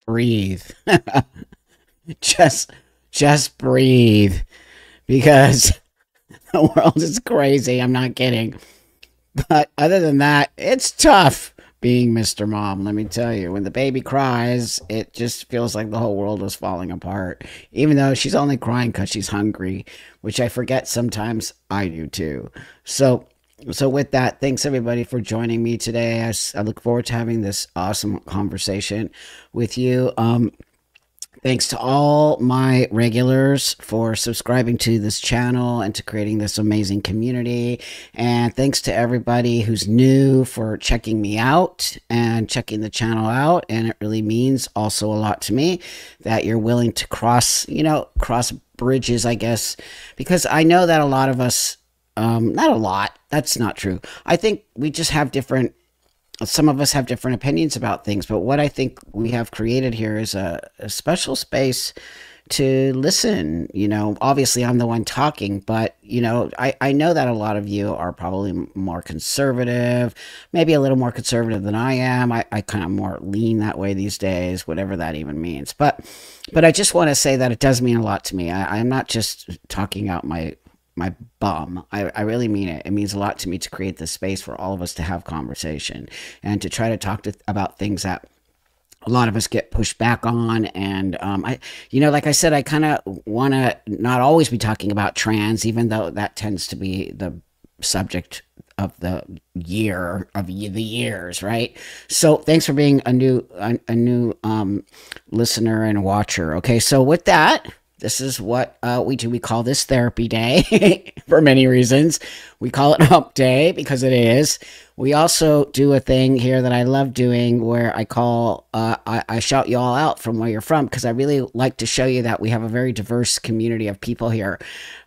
breathe. just just breathe because the world is crazy. I'm not kidding. But other than that, it's tough being Mr. Mom, let me tell you. When the baby cries, it just feels like the whole world was falling apart. Even though she's only crying because she's hungry, which I forget sometimes I do too. So so with that, thanks everybody for joining me today. I look forward to having this awesome conversation with you. Thanks to all my regulars for subscribing to this channel and to creating this amazing community. And thanks to everybody who's new for checking me out and checking the channel out. And it really means also a lot to me that you're willing to cross, cross bridges, I guess, because I know that a lot of us, not a lot, that's not true. I think we just have different some of us have different opinions about things, but what I think we have created here is a special space to listen. Obviously I'm the one talking, but I know that a lot of you are probably more conservative, maybe a little more conservative than I am. I kind of more lean that way these days, whatever that even means. But I just want to say that it does mean a lot to me. I'm not just talking out my bum. I really mean it. It means a lot to me to create this space for all of us to have conversation and to try to about things that a lot of us get pushed back on. And like I said, I kind of want to not always be talking about trans, even though that tends to be the subject of the years, right? So thanks for being a new listener and watcher. Okay, so with that, this is what we do. We call this therapy day for many reasons. We call it hump day because it is. We also do a thing here that I love doing where I shout you all out from where you're from, because I really like to show you that we have a very diverse community of people here.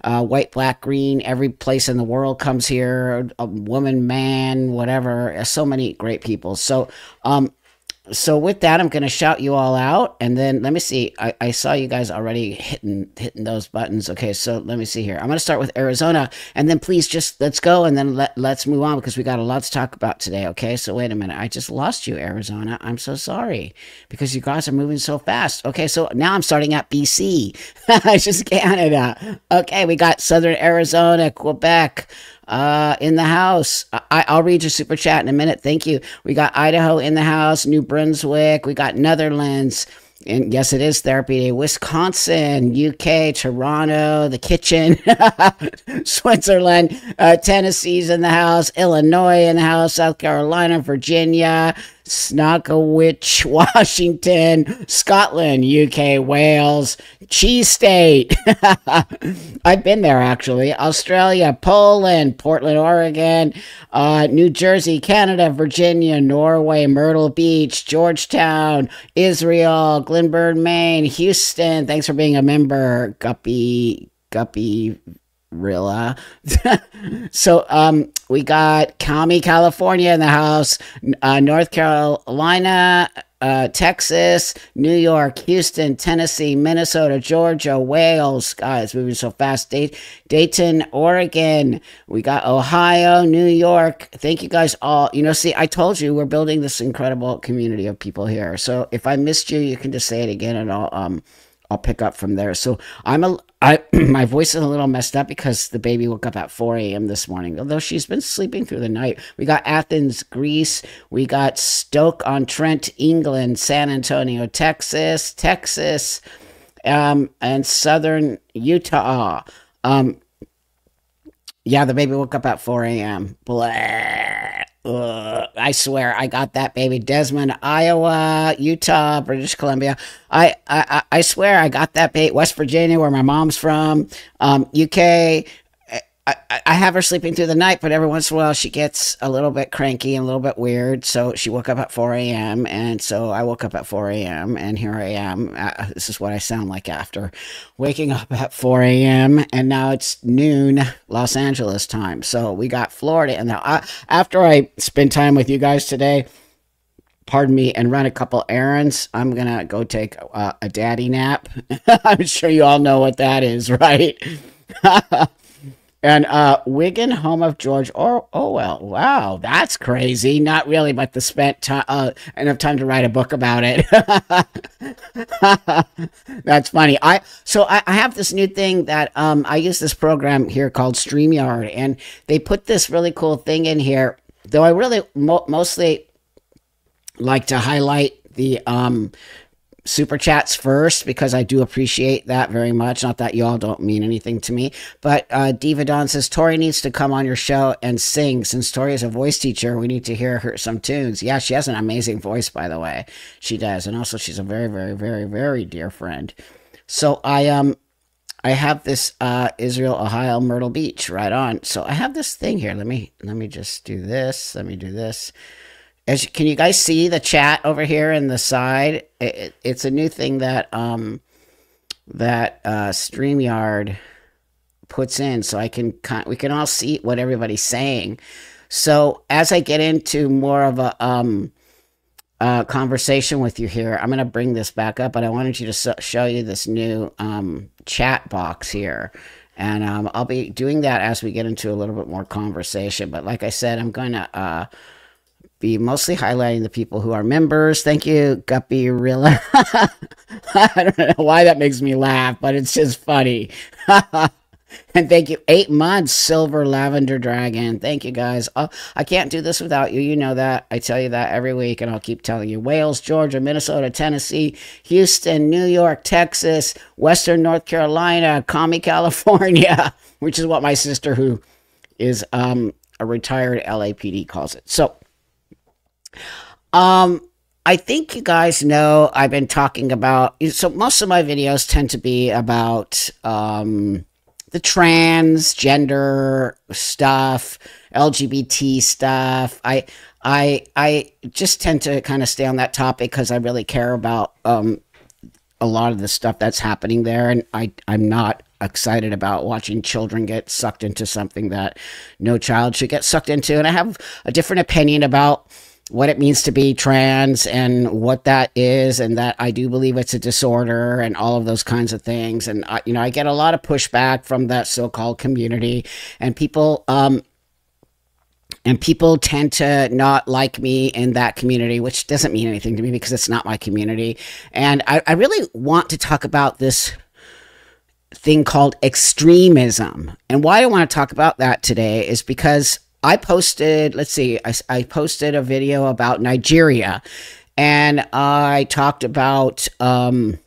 White, black, green, every place in the world comes here. A woman, man, whatever. So many great people. So with that, I'm going to shout you all out, and then let me see. I saw you guys already hitting those buttons. Okay, so let me see here. I'm going to start with Arizona, and then please just let's go, and then let's move on because we got a lot to talk about today. Okay, so wait a minute. I just lost you, Arizona. I'm so sorry because you guys are moving so fast. Okay, so now I'm starting at BC. It's just Canada. Okay, we got Southern Arizona, Quebec, in the house. I'll read your super chat in a minute. Thank you. We got Idaho in the house, New Brunswick. We got Netherlands. And yes, it is therapy day. Wisconsin, UK, Toronto, the kitchen, Switzerland, Tennessee's in the house, Illinois in the house, South Carolina, Virginia, Snockawitch, Washington, Scotland, UK, Wales, Cheese State. I've been there actually. Australia, Poland, Portland, Oregon, New Jersey, Canada, Virginia, Norway, Myrtle Beach, Georgetown, Israel, Glenburn, Maine, Houston. Thanks for being a member, Guppy Rilla. So we got Kami, California in the house, North Carolina, Texas, New York, Houston, Tennessee, Minnesota, Georgia, Wales. God, it's moving so fast. Dayton, Oregon. We got Ohio, New York. Thank you guys all. See, I told you we're building this incredible community of people here. So if I missed you, you can just say it again, and I'll pick up from there. So my voice is a little messed up because the baby woke up at 4 a.m. this morning, although she's been sleeping through the night. We got Athens, Greece. We got Stoke-on-Trent, England, San Antonio, Texas, and southern Utah. Yeah, the baby woke up at 4 a.m. Blah. I swear I got that baby. Desmond, Iowa, Utah, British Columbia. I swear I got that baby. West Virginia, where my mom's from. UK. I have her sleeping through the night, but every once in a while she gets a little bit cranky and a little bit weird. So she woke up at 4 a.m. And so I woke up at 4 a.m. and here I am. This is what I sound like after waking up at 4 a.m. And now it's noon Los Angeles time. So we got Florida. And now after I spend time with you guys today, pardon me, and run a couple errands, I'm going to go take a daddy nap. I'm sure you all know what that is, right? And Wigan, home of George Orwell. Wow, that's crazy. Not really, but the spent time enough time to write a book about it. That's funny. I have this new thing that I use this program here called StreamYard, and they put this really cool thing in here. Though I really mostly like to highlight the super chats first because I do appreciate that very much. Not that y'all don't mean anything to me, but Diva Dawn says Tori needs to come on your show and sing. Since Tori is a voice teacher, we need to hear her some tunes. Yeah, she has an amazing voice, by the way. She does, and also she's a very, very, very, very dear friend. So I have this Israel, Ohio, Myrtle Beach, right on. So I have this thing here. Let me just do this. Let me do this. Can you guys see the chat over here in the side? It's a new thing that StreamYard puts in, so we can all see what everybody's saying. So as I get into more of a conversation with you here, I'm going to bring this back up, but I wanted you to show you this new chat box here. And I'll be doing that as we get into a little bit more conversation. But like I said, I'm going to be mostly highlighting the people who are members. Thank you, Guppy Rilla. I don't know why that makes me laugh, but it's just funny. And thank you, 8 months, Silver Lavender Dragon. Thank you, guys. I can't do this without you. You know that. I tell you that every week, and I'll keep telling you. Wales, Georgia, Minnesota, Tennessee, Houston, New York, Texas, Western North Carolina, Commie, California, which is what my sister, who is a retired LAPD, calls it. So, I think you guys know I've been talking about, so most of my videos tend to be about the transgender stuff, LGBT stuff. I just tend to kind of stay on that topic because I really care about a lot of the stuff that's happening there, and I'm not excited about watching children get sucked into something that no child should get sucked into. And I have a different opinion about what it means to be trans and what that is, and that I do believe it's a disorder and all of those kinds of things. And I get a lot of pushback from that so-called community, and people tend to not like me in that community, which doesn't mean anything to me because it's not my community. And I really want to talk about this thing called extremism. And why I want to talk about that today is because I posted, let's see, I posted a video about Nigeria, and I talked about, because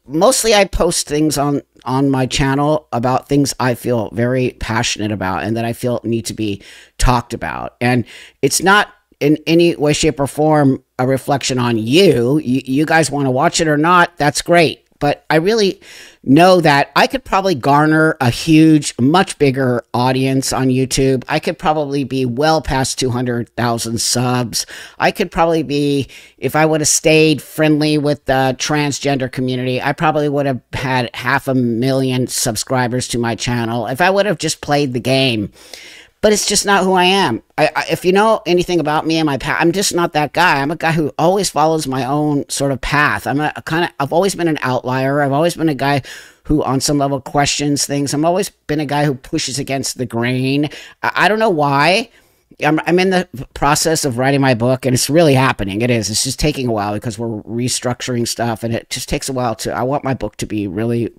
mostly I post things on my channel about things I feel very passionate about and that I feel need to be talked about. And it's not in any way, shape, or form a reflection on you. You guys want to watch it or not, that's great. But I really know that I could probably garner a huge, much bigger audience on YouTube. I could probably be well past 200,000 subs. I could probably be, if I would have stayed friendly with the transgender community, I probably would have had 500,000 subscribers to my channel if I would have just played the game. But it's just not who I am. If you know anything about me and my path, I'm just not that guy. I'm a guy who always follows my own sort of path. I've always been an outlier. I've always been a guy who on some level questions things. I've always been a guy who pushes against the grain. I don't know why. I'm in the process of writing my book, and it's really happening. It is. It's just taking a while because we're restructuring stuff, and it just takes a while I want my book to be really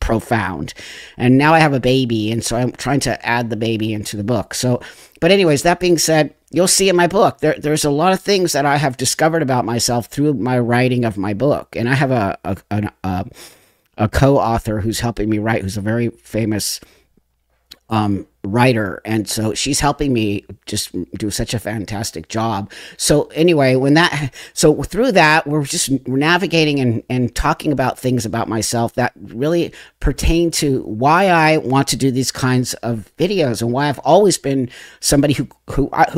profound. And now I have a baby, and so I'm trying to add the baby into the book. So, but anyways, that being said, you'll see in my book there's a lot of things that I have discovered about myself through my writing of my book. And I have a co-author who's helping me write, who's a very famous writer, and so she's helping me just do such a fantastic job. So anyway, through that, we're navigating and talking about things about myself that really pertain to why I want to do these kinds of videos and why I've always been somebody who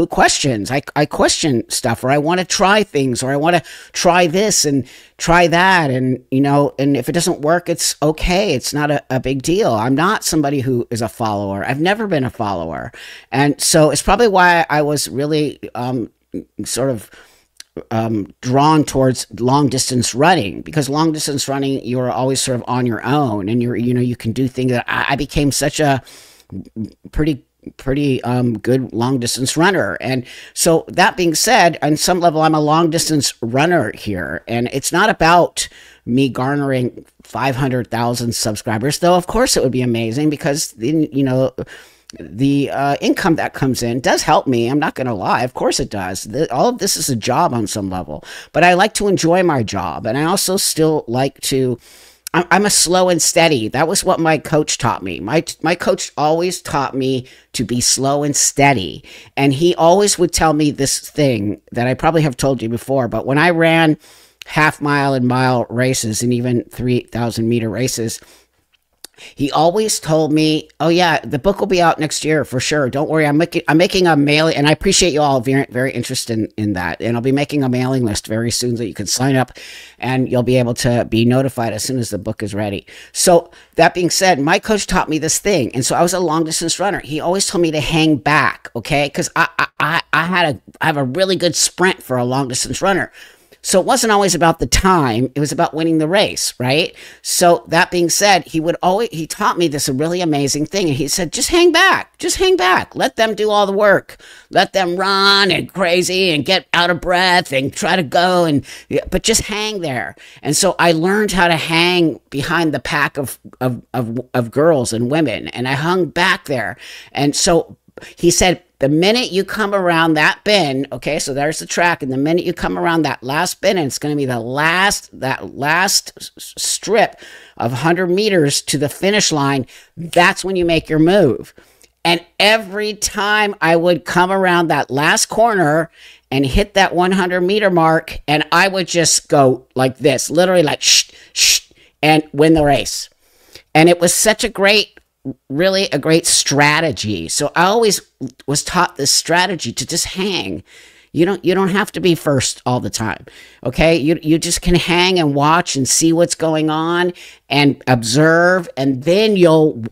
questions. I question stuff, or I want to try things, or I want to try this and try that, and and if it doesn't work, it's okay. It's not a big deal. I'm not somebody who is a follower. I've never been a follower, and so it's probably why I was really sort of drawn towards long distance running, because long distance running, you are always sort of on your own, and you can do things that I became such a pretty good long distance runner. And so that being said, on some level, I'm a long distance runner here, and it's not about me garnering 500,000 subscribers, though of course it would be amazing, because then, the income that comes in does help me. I'm not going to lie. Of course it does. All of this is a job on some level, but I like to enjoy my job. And I also still like to, I'm a slow and steady. That was what my coach taught me. My coach always taught me to be slow and steady. And he always would tell me this thing that I probably have told you before, but when I ran half-mile and mile races, and even 3,000-meter races, he always told me, "Oh yeah, the book will be out next year for sure. Don't worry. I'm making a mailing, and I appreciate you all very, very interested in that. And I'll be making a mailing list very soon, so you can sign up, and you'll be able to be notified as soon as the book is ready." So that being said, my coach taught me this thing, and so I was a long distance runner. He always told me to hang back, okay, because I have a really good sprint for a long distance runner. So it wasn't always about the time, it was about winning the race, right? So that being said, he taught me this really amazing thing. And he said, just hang back, let them do all the work. Let them run and crazy and get out of breath and try to go, but just hang there. And so I learned how to hang behind the pack of girls and women, and I hung back there. And so he said, the minute you come around that bend, okay, so there's the track, and the minute you come around that last bend, and it's going to be that last strip of 100 meters to the finish line, that's when you make your move. And every time I would come around that last corner and hit that 100-meter mark, and I would just go like this, literally like shh, shh, and win the race. And it was such really a great strategy. So I always was taught this strategy to just hang. You don't have to be first all the time. Okay. You just can hang and watch and see what's going on and observe, and then you'll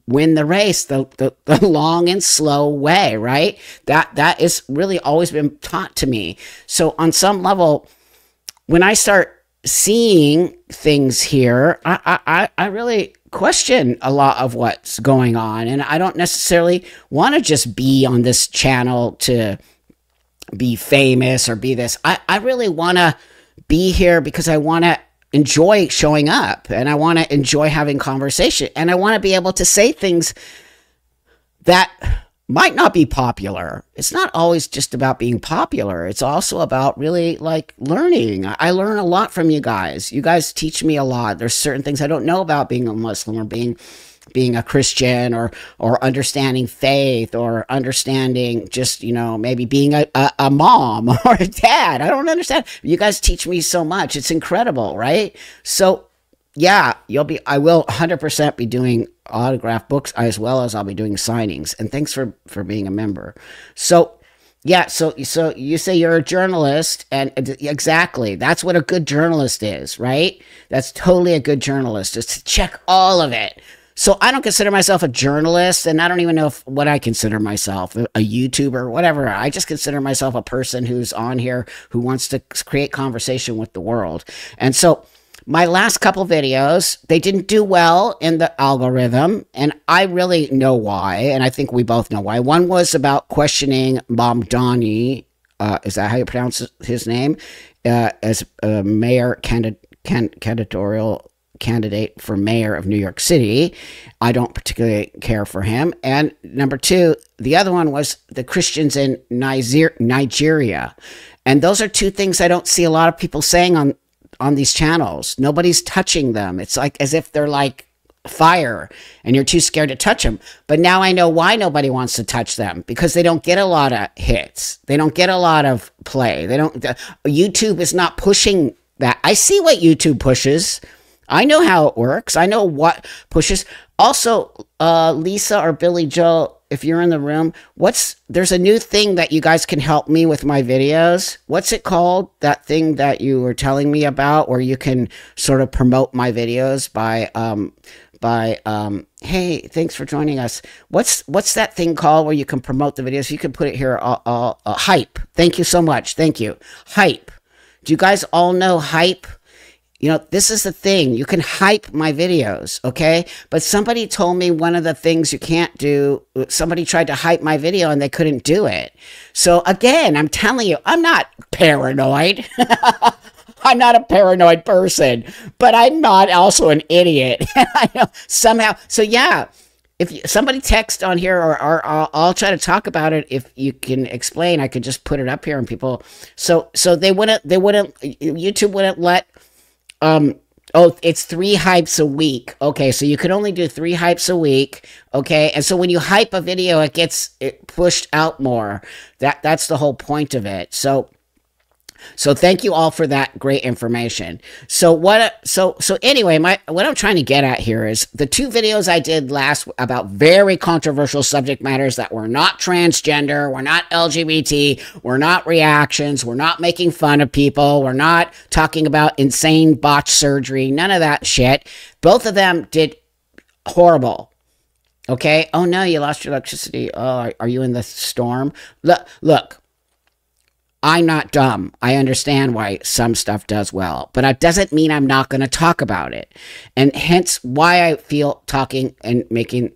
win the race the long and slow way, right? That is really always been taught to me. So on some level, when I start seeing things here, I really question a lot of what's going on, and I don't necessarily want to just be on this channel to be famous or be this. I really want to be here because I want to enjoy showing up, and I want to enjoy having conversation, and I want to be able to say things that might not be popular. It's not always just about being popular. It's also about really like learning. I learn a lot from you guys. You guys teach me a lot. There's certain things I don't know about being a Muslim or being a Christian, or understanding faith, or understanding just, maybe being a mom or a dad. I don't understand. You guys teach me so much. It's incredible, right? So yeah, I will 100% be doing autograph books, as well as I'll be doing signings. And thanks for being a member. So yeah, so you say you're a journalist, and exactly, that's what a good journalist is, right? That's totally a good journalist, is to check all of it. So I don't consider myself a journalist, and I don't even know what I consider myself, a YouTuber, whatever. I just consider myself a person who's on here who wants to create conversation with the world. And so my last couple videos, they didn't do well in the algorithm, and I really know why, and I think we both know why. One was about questioning Mamdani, is that how you pronounce his name, as a mayor candidatorial candidate for mayor of New York City. I don't particularly care for him. And number two, the other one was the Christians in Nigeria. And those are two things I don't see a lot of people saying on these channels. Nobody's touching them. It's like as if they're like fire and you're too scared to touch them. But now I know why nobody wants to touch them, because they don't get a lot of hits. They don't get a lot of play. YouTube is not pushing that. I see what YouTube pushes. I know how it works. I know what pushes. Also, Lisa or Billy Joe, if you're in the room, there's a new thing that you guys can help me with my videos. What's it called? That thing that you were telling me about, where you can sort of promote my videos by by hey, thanks for joining us. What's that thing called where you can promote the videos? You can put it here. Hype. Thank you so much. Thank you. Hype. Do you guys all know Hype? You know, this is the thing. You can hype my videos, okay? But somebody told me one of the things you can't do, somebody tried to hype my video and they couldn't do it. So again, I'm telling you, I'm not paranoid. I'm not a paranoid person, but I'm not also an idiot. I know somehow. So yeah, if somebody text on here, or I'll try to talk about it. If you can explain, I could just put it up here and people. So they wouldn't. YouTube wouldn't let. Oh, it's 3 hypes a week. Okay, so you can only do 3 hypes a week. Okay, and so when you hype a video, it gets pushed out more. That's the whole point of it. So thank you all for that great information. So anyway, what I'm trying to get at here is the 2 videos I did last about very controversial subject matters that were not transgender, were not LGBT, were not reactions, we're not making fun of people, we're not talking about insane botched surgery, none of that shit. Both of them did horrible. Okay? Oh no, you lost your electricity. Oh, are you in the storm? Look. I'm not dumb. I understand why some stuff does well, but it doesn't mean I'm not going to talk about it. And hence why I feel talking and making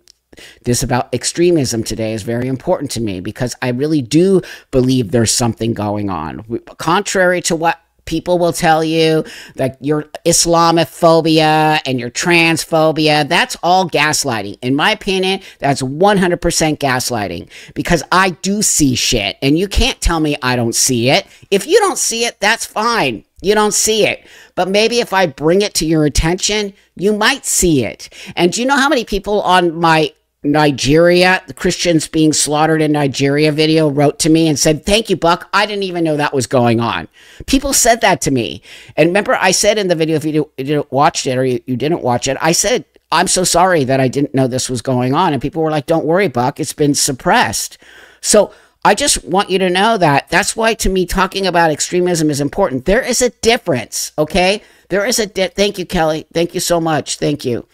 this about extremism today is very important to me, because I really do believe there's something going on. Contrary to what people will tell you, that your Islamophobia and your transphobia, that's all gaslighting. In my opinion, that's 100% gaslighting, because I do see shit and you can't tell me I don't see it. If you don't see it, that's fine. You don't see it. But maybe if I bring it to your attention, you might see it. And do you know how many people on my Nigeria, the Christians being slaughtered in Nigeria video, wrote to me and said, thank you, Buck. I didn't even know that was going on. People said that to me. And remember, I said in the video, if you didn't watch it or you didn't watch it, I said, I'm so sorry that I didn't know this was going on. And people were like, don't worry, Buck. It's been suppressed. So I just want you to know that. That's why, to me, talking about extremism is important. There is a difference, okay? There is a thank you, Kelly. Thank you so much. Thank you.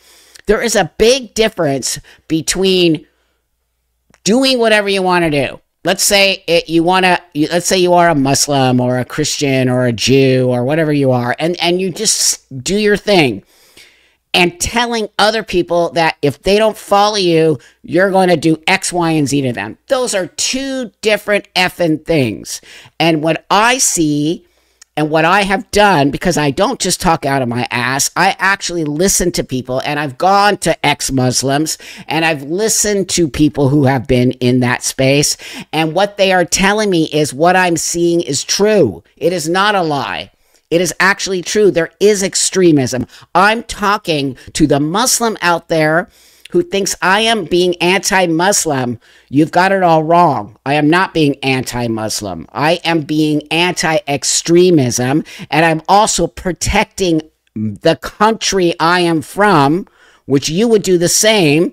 There is a big difference between doing whatever you want to do. Let's say let's say you are a Muslim or a Christian or a Jew or whatever you are, and you just do your thing, and telling other people that if they don't follow you, you're going to do X, Y, and Z to them. Those are 2 different effing things. And what I see and what I have done, because I don't just talk out of my ass, I actually listen to people, and I've gone to ex-Muslims, and I've listened to people who have been in that space, and what they are telling me is what I'm seeing is true. It is not a lie. It is actually true. There is extremism. I'm talking to the Muslim out there who thinks I am being anti-Muslim. You've got it all wrong. I am not being anti-Muslim. I am being anti-extremism, and I'm also protecting the country I am from, which you would do the same,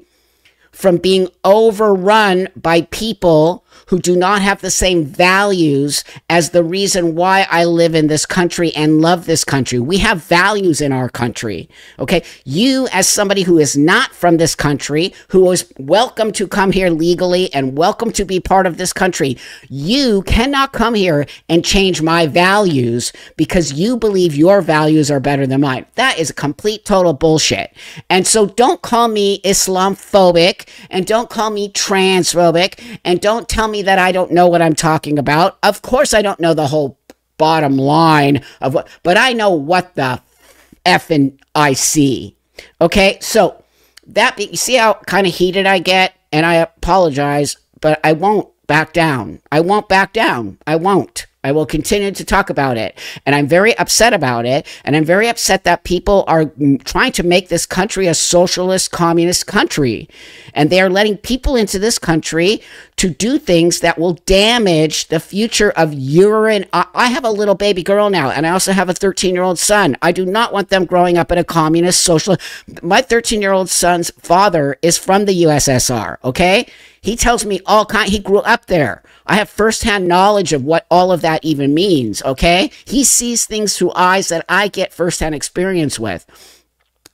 from being overrun by people who do not have the same values as the reason why I live in this country and love this country. We have values in our country, okay? You, as somebody who is not from this country, who is welcome to come here legally and welcome to be part of this country, you cannot come here and change my values because you believe your values are better than mine. That is a complete, total bullshit. And so don't call me Islamophobic, and don't call me transphobic, and don't tell me that I don't know what I'm talking about. Of course I don't know the whole bottom line of what, but I know what the effing I see. Okay, so you see how kind of heated I get, and I apologize, but I won't back down. I won't back down. I won't. I will continue to talk about it. And I'm very upset about it. And I'm very upset that people are trying to make this country a socialist, communist country. And they are letting people into this country to do things that will damage the future of urine. I have a little baby girl now, and I also have a 13-year-old son. I do not want them growing up in a communist, socialist. My 13-year-old son's father is from the USSR, okay? He tells me he grew up there. I have firsthand knowledge of what all of that even means, okay? He sees things through eyes that I get firsthand experience with.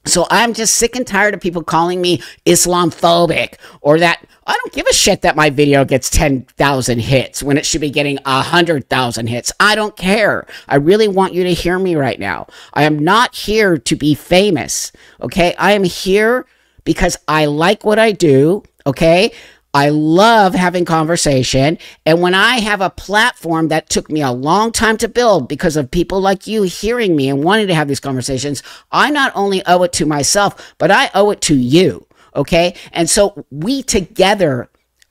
So I'm just sick and tired of people calling me Islamophobic, or that I don't give a shit that my video gets 10,000 hits when it should be getting 100,000 hits. I don't care. I really want you to hear me right now. I am not here to be famous, okay? I am here because I like what I do, okay? I love having conversation. And when I have a platform that took me a long time to build because of people like you hearing me and wanting to have these conversations, I not only owe it to myself, but I owe it to you. Okay. And so we together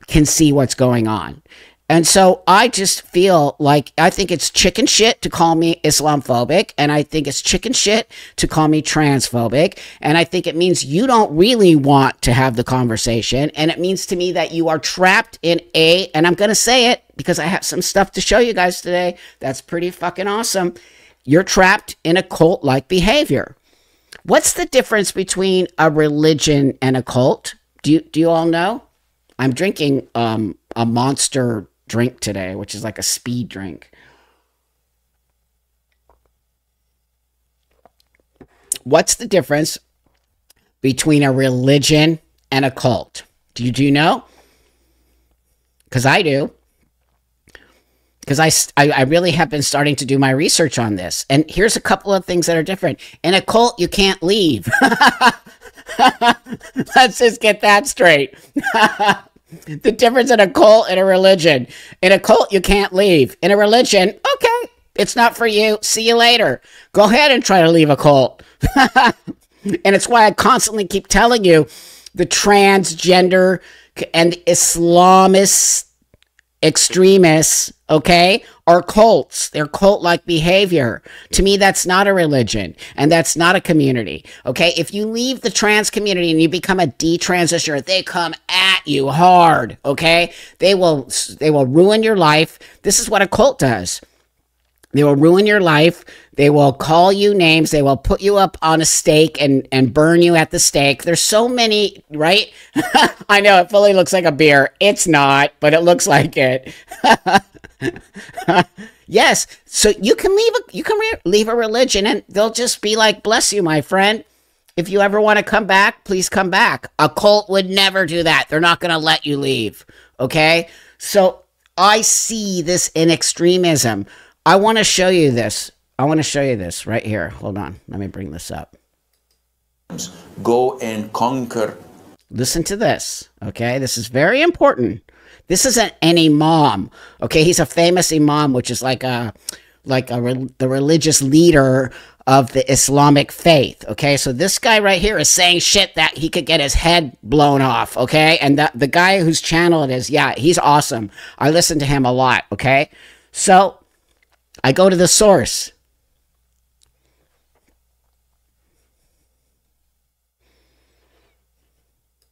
can see what's going on. And so I just feel like I think it's chicken shit to call me Islamophobic, and I think it's chicken shit to call me transphobic, and I think it means you don't really want to have the conversation, and it means to me that you are trapped in and I'm going to say it because I have some stuff to show you guys today that's pretty fucking awesome. You're trapped in a cult-like behavior. What's the difference between a religion and a cult? Do you all know? I'm drinking a Monster drink today, which is like a speed drink. What's the difference between a religion and a cult? Do you know? Because I do. Because I really have been starting to do my research on this. And here's a couple of things that are different. In a cult, you can't leave. Let's just get that straight. The difference in a cult and a religion. In a cult, you can't leave. In a religion, okay, it's not for you. See you later. Go ahead and try to leave a cult. And it's why I constantly keep telling you the transgender and Islamist extremists, okay, are cults. They're cult-like behavior. To me, that's not a religion, and that's not a community, okay? If you leave the trans community and you become a detransitioner, they come at you hard, okay? They will ruin your life. This is what a cult does. They will ruin your life. They will call you names. They will put you up on a stake and burn you at the stake. There's so many, right? I know it fully looks like a beer. It's not, but it looks like it. Yes. So you can leave a religion and they'll just be like, bless you, my friend. If you ever want to come back, please come back. A cult would never do that. They're not going to let you leave. Okay. So I see this in extremism. I want to show you this. I want to show you this right here. Hold on. Let me bring this up. Go and conquer. Listen to this. Okay. This is very important. This isn't an imam. Okay. He's a famous imam, which is the religious leader of the Islamic faith. Okay. So this guy right here is saying shit that he could get his head blown off. Okay. And the guy whose channel it is, yeah, he's awesome. I listen to him a lot. Okay. So I go to the source.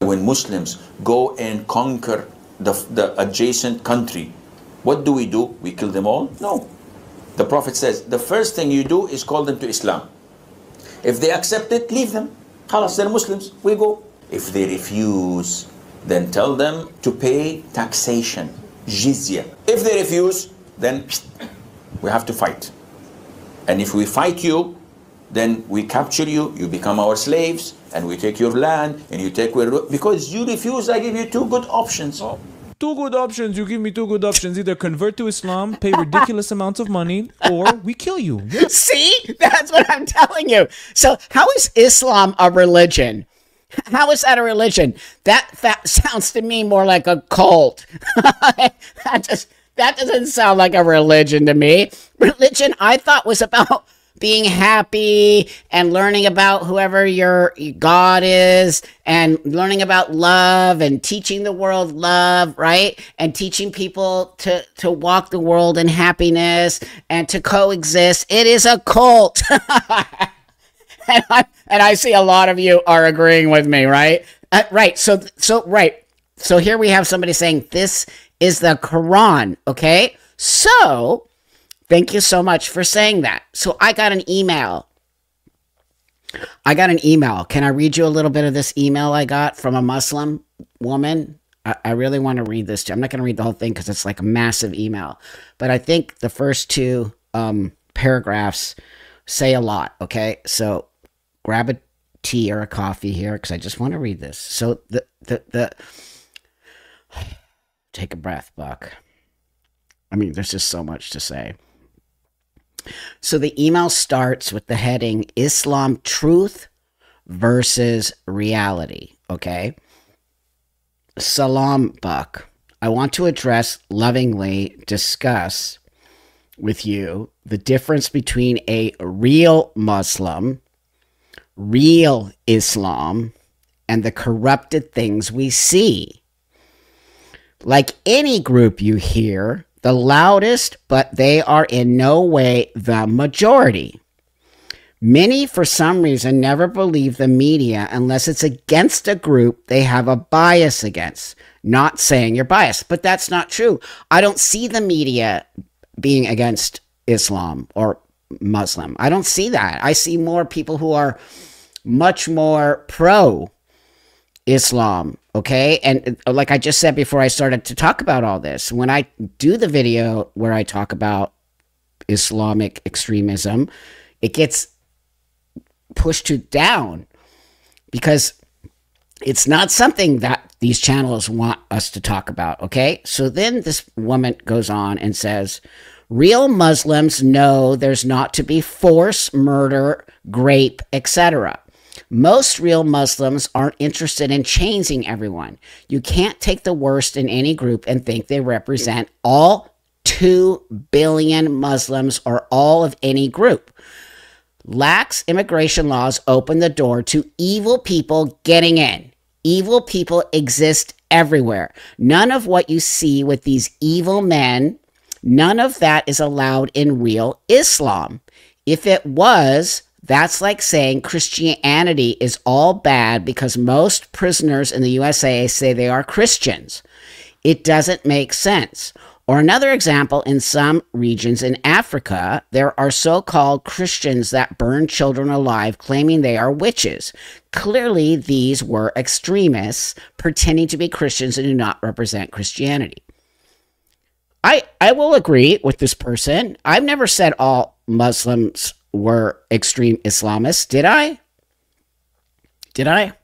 When Muslims go and conquer the adjacent country, what do? We kill them all? No. The Prophet says, the first thing you do is call them to Islam. If they accept it, leave them. Khalas, they're Muslims. We go. If they refuse, then tell them to pay taxation, jizya. If they refuse, then we have to fight. And if we fight you, then we capture you, you become our slaves, and we take your land, and you take where, because you refuse, I give you two good options. Oh, two good options. You give me two good options. Either convert to Islam, pay ridiculous amounts of money, or we kill you. Yeah. See? That's what I'm telling you. So how is Islam a religion? How is that a religion? That sounds to me more like a cult. That doesn't sound like a religion to me. Religion, I thought, was about being happy and learning about whoever your God is and learning about love and teaching the world love, right? And teaching people to walk the world in happiness and to coexist. It is a cult. And I see a lot of you are agreeing with me, right? Right. So here we have somebody saying this is the Quran, okay? So, thank you so much for saying that. So, I got an email. Can I read you a little bit of this email I got from a Muslim woman? I really want to read this. I'm not going to read the whole thing because it's like a massive email. But I think the first two paragraphs say a lot, okay? So, grab tea or a coffee here because I just want to read this. So take a breath, Buck. I mean, there's just so much to say. So the email starts with the heading Islam Truth versus Reality. Okay. Salam, Buck. I want to lovingly discuss with you the difference between a real Muslim, real Islam, and the corrupted things we see. Like any group you hear, the loudest, but they are in no way the majority. Many, for some reason, never believe the media unless it's against a group they have a bias against. Not saying you're biased, but that's not true. I don't see the media being against Islam or Muslim. I don't see that. I see more people who are much more pro-Islam, okay? And like I just said before I started to talk about all this, when I do the video where I talk about Islamic extremism, it gets pushed down because it's not something that these channels want us to talk about, okay? So then this woman goes on and says, real Muslims know there's not to be force, murder, rape, etc. Most real Muslims aren't interested in changing everyone. You can't take the worst in any group and think they represent all 2 billion Muslims or all of any group. Lax immigration laws open the door to evil people getting in. Evil people exist everywhere. None of what you see with these evil men, none of that is allowed in real Islam. If it was, that's like saying Christianity is all bad because most prisoners in the USA say they are Christians. It doesn't make sense. Or another example, in some regions in Africa, there are so-called Christians that burn children alive, claiming they are witches. Clearly, these were extremists pretending to be Christians and do not represent Christianity. I will agree with this person. I've never said all Muslims were extreme Islamists, did I? Did I?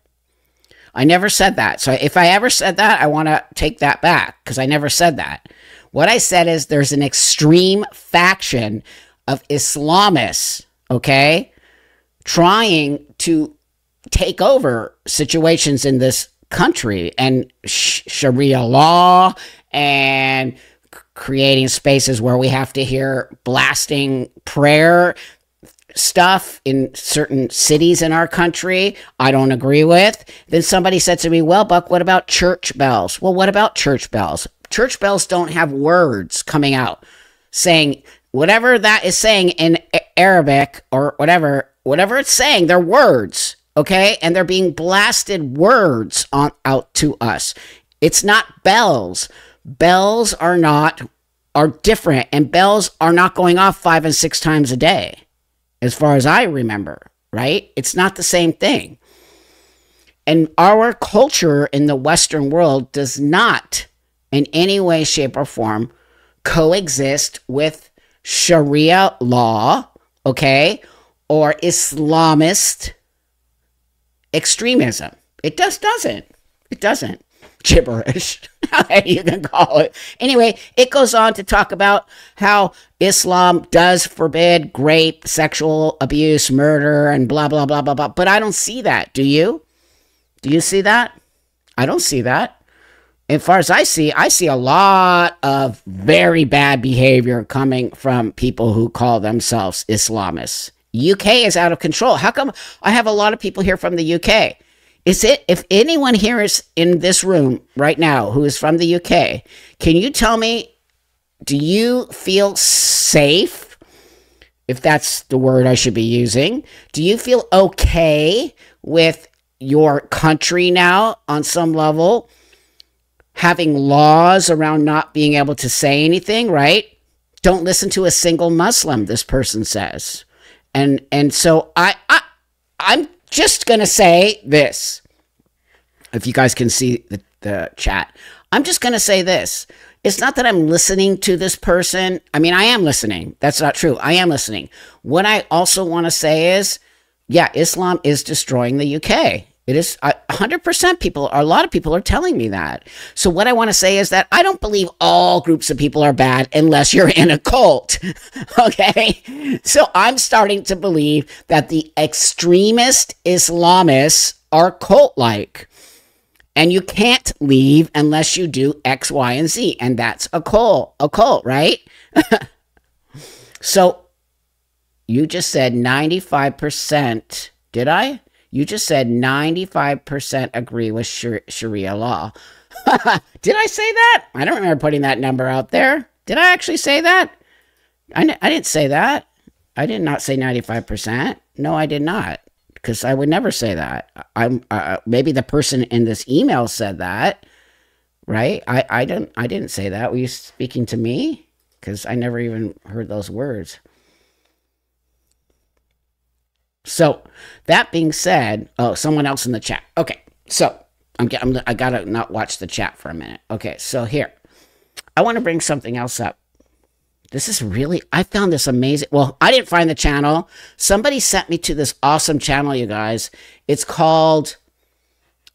I never said that. So if I ever said that, I want to take that back because I never said that. What I said is there's an extreme faction of Islamists, okay, trying to take over situations in this country and Sharia law and creating spaces where we have to hear blasting prayer stuff in certain cities in our country. I don't agree with. Then somebody said to me, well, Buck, what about church bells? Well, what about church bells? Church bells don't have words coming out saying whatever that is saying in Arabic or whatever it's saying, they're words, okay? And they're being blasted words out to us. It's not bells. Bells are different, and bells are not going off 5 and 6 times a day, as far as I remember, right? It's not the same thing. And our culture in the Western world does not in any way, shape, or form coexist with Sharia law, okay, or Islamist extremism. It just doesn't. It doesn't. Gibberish, you can call it. Anyway, it goes on to talk about how Islam does forbid rape, sexual abuse, murder, and blah, blah, blah, blah, blah. But I don't see that. Do you? Do you see that? I don't see that. As far as I see a lot of very bad behavior coming from people who call themselves Islamists. UK is out of control. How come I have a lot of people here from the UK? If anyone here is in this room right now who is from the UK, can you tell me, do you feel safe? If that's the word I should be using. Do you feel okay with your country now on some level? Having laws around not being able to say anything, right? Don't listen to a single Muslim, this person says. And so I'm just going to say this. If you guys can see the chat, I'm just going to say this. It's not that I'm listening to this person. I mean, I am listening. That's not true. I am listening. What I also want to say is yeah, Islam is destroying the UK. It is 100% a lot of people are telling me that. So what I want to say is that I don't believe all groups of people are bad unless you're in a cult. Okay? So I'm starting to believe that the extremist Islamists are cult-like. And you can't leave unless you do X, Y, and Z. And that's a cult, right? So you just said 95%. Did I? You just said 95% agree with Sharia law. Did I say that? I don't remember putting that number out there. Did I actually say that? I didn't say that. I did not say 95%. No, I did not. Because I would never say that. Maybe the person in this email said that, right? I didn't say that. Were you speaking to me? Because I never even heard those words. So that being said, oh, someone else in the chat. Okay, so I gotta not watch the chat for a minute. Okay, so here, I want to bring something else up. This is really, I found this amazing. Well, I didn't find the channel. Somebody sent me to this awesome channel, you guys. It's called,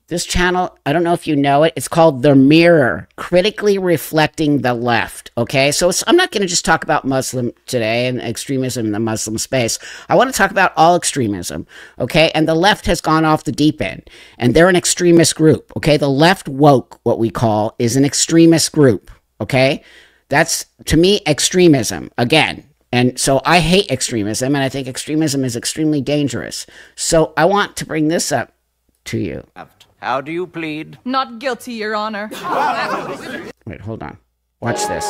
this channel, I don't know if you know it. It's called The Mirror, Critically Reflecting the Left. Okay, so I'm not going to just talk about Muslim today and extremism in the Muslim space. I want to talk about all extremism. Okay, and the left has gone off the deep end. And they're an extremist group. Okay, the left woke, what we call, is an extremist group. Okay. That's, to me, extremism, again. And so I hate extremism, and I think extremism is extremely dangerous. So I want to bring this up to you. How do you plead? Not guilty, Your Honor. Wait, hold on. Watch this.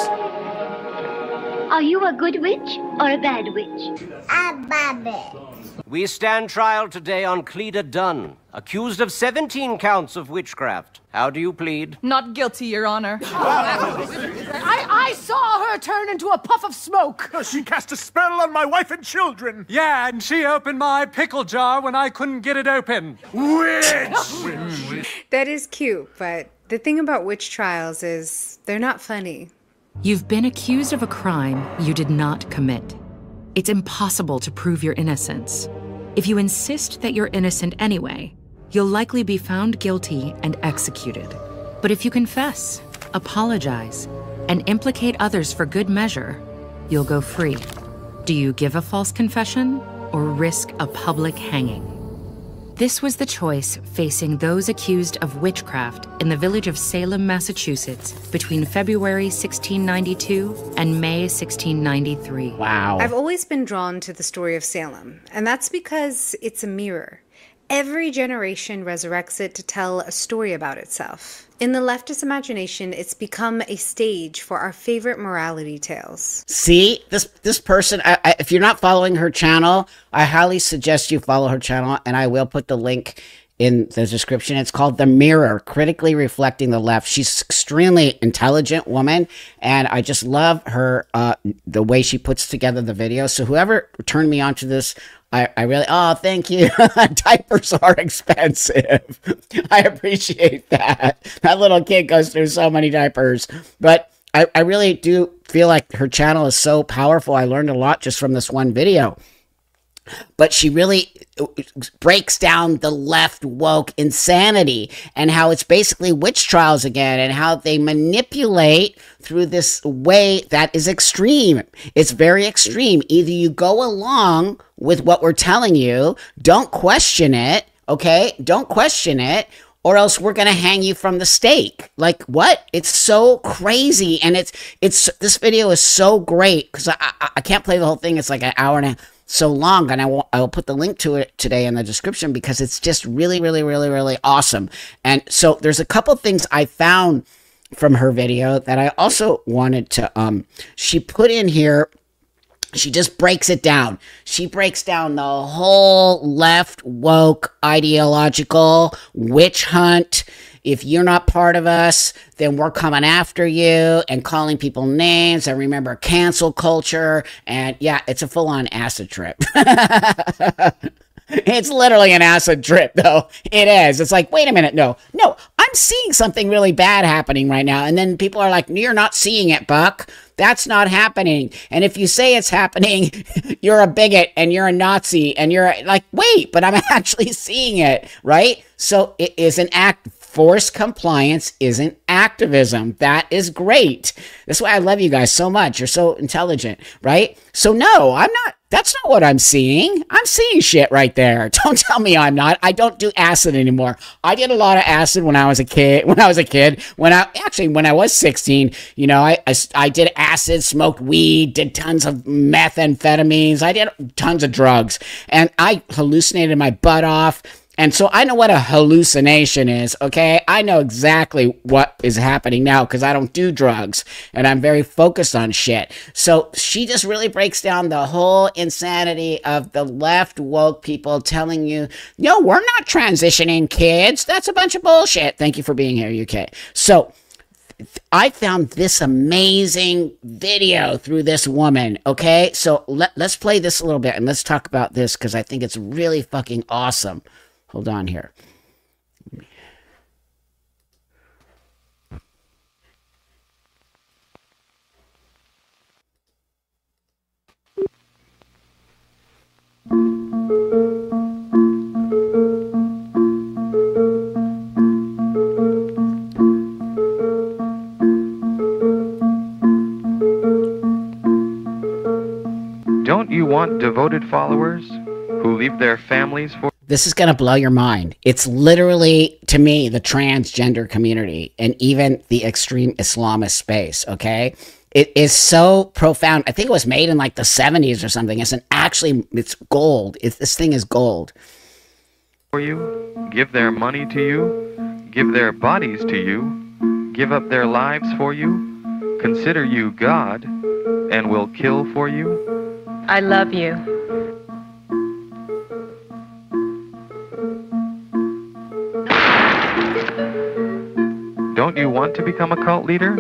Are you a good witch or a bad witch? A bad witch. We stand trial today on Cleda Dunn, accused of 17 counts of witchcraft. How do you plead? Not guilty, Your Honor. I saw her turn into a puff of smoke. She cast a spell on my wife and children. Yeah, and she opened my pickle jar when I couldn't get it open. Witch! That is cute, but the thing about witch trials is they're not funny. You've been accused of a crime you did not commit. It's impossible to prove your innocence. If you insist that you're innocent anyway, you'll likely be found guilty and executed. But if you confess, apologize, and implicate others for good measure, you'll go free. Do you give a false confession or risk a public hanging? This was the choice facing those accused of witchcraft in the village of Salem, Massachusetts, between February 1692 and May 1693. Wow. I've always been drawn to the story of Salem, and that's because it's a mirror. Every generation resurrects it to tell a story about itself. In the leftist imagination, it's become a stage for our favorite morality tales. See, this person, if you're not following her channel, I highly suggest you follow her channel, and I will put the link in the description. It's called The Mirror, Critically Reflecting the Left. She's an extremely intelligent woman, and I just love her, the way she puts together the videos. So whoever turned me on to this, I really, oh, thank you. Diapers are expensive. I appreciate that. That little kid goes through so many diapers. But I really do feel like her channel is so powerful. I learned a lot just from this one video. But she really breaks down the left woke insanity and how it's basically witch trials again and how they manipulate through this way that is extreme. It's very extreme. Either you go along with what we're telling you, don't question it, okay? Don't question it, or else we're going to hang you from the stake. Like, what? It's so crazy. And it's this video is so great because I can't play the whole thing. It's like an hour and a half. So long, and I will put the link to it today in the description because it's just really, really, really, really awesome. And so there's a couple things I found from her video that I also wanted to, she put in here, she just breaks it down. She breaks down the whole left woke ideological witch hunt. If you're not part of us, then we're coming after you and calling people names. And remember, cancel culture. And yeah, it's a full-on acid trip. It's literally an acid trip, though. It is. It's like, wait a minute. No, I'm seeing something really bad happening right now. And then people are like, you're not seeing it, Buck. That's not happening. And if you say it's happening, you're a bigot and you're a Nazi and you're like, wait, but I'm actually seeing it, right? So it is an act. Forced compliance isn't activism. That is great. That's why I love you guys so much. You're so intelligent, right? So no, I'm not. That's not what I'm seeing. I'm seeing shit right there. Don't tell me I'm not. I don't do acid anymore. I did a lot of acid when I was a kid. When I was 16, you know, I did acid, smoked weed, did tons of methamphetamines. I did tons of drugs, and I hallucinated my butt off. And so I know what a hallucination is, okay? I know exactly what is happening now because I don't do drugs and I'm very focused on shit. So she just really breaks down the whole insanity of the left woke people telling you, no, we're not transitioning kids. That's a bunch of bullshit. Thank you for being here, UK. So I found this amazing video through this woman, okay? So let's play this a little bit and let's talk about this because I think it's really fucking awesome. Hold on here. Don't you want devoted followers who leave their families for... This is going to blow your mind. It's literally, to me, the transgender community and even the extreme Islamist space, okay? It is so profound. I think it was made in like the 70s or something. It's gold. This thing is gold. For you, give their money to you, give their bodies to you, give up their lives for you, consider you God, and will kill for you. I love you. Don't you want to become a cult leader?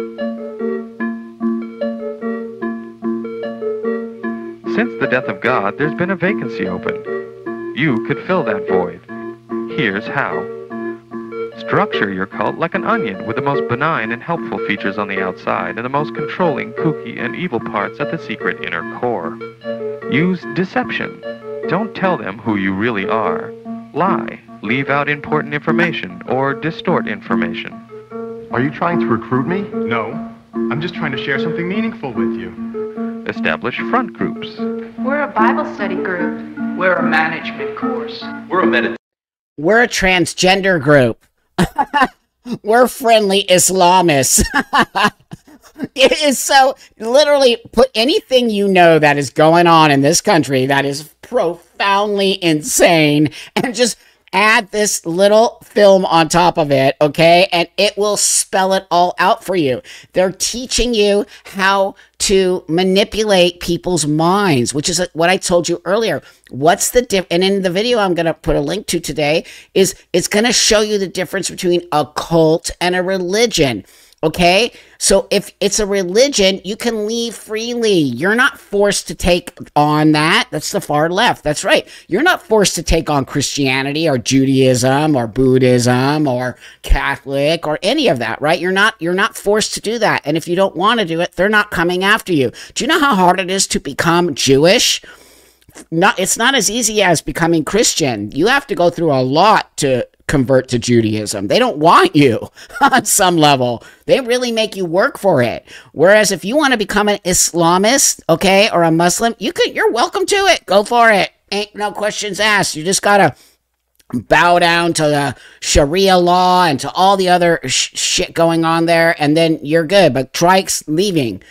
Since the death of God, there's been a vacancy open. You could fill that void. Here's how. Structure your cult like an onion with the most benign and helpful features on the outside and the most controlling, kooky, and evil parts at the secret inner core. Use deception. Don't tell them who you really are. Lie. Leave out important information or distort information. Are you trying to recruit me? No. I'm just trying to share something meaningful with you. Establish front groups. We're a Bible study group. We're a management course. We're a transgender group. We're friendly Islamists. It is so, literally, put anything you know that is going on in this country that is profoundly insane and just add this little film on top of it, okay? And it will spell it all out for you. They're teaching you how to manipulate people's minds, which is what I told you earlier. What's the and in the video I'm going to put a link to today is it's going to show you the difference between a cult and a religion. Okay, so if it's a religion, you can leave freely. You're not forced to take on that. That's the far left. That's right. You're not forced to take on Christianity or Judaism or Buddhism or Catholic or any of that, right? You're not forced to do that. And if you don't want to do it, they're not coming after you. Do you know how hard it is to become Jewish? It's not as easy as becoming Christian. You have to go through a lot to convert to Judaism. They don't want you on some level. They really make you work for it. Whereas if you want to become an Islamist, okay, or a Muslim, you're welcome to it. Go for it. Ain't no questions asked. You just gotta bow down to the Sharia law and to all the other shit going on there, and then you're good. But try leaving.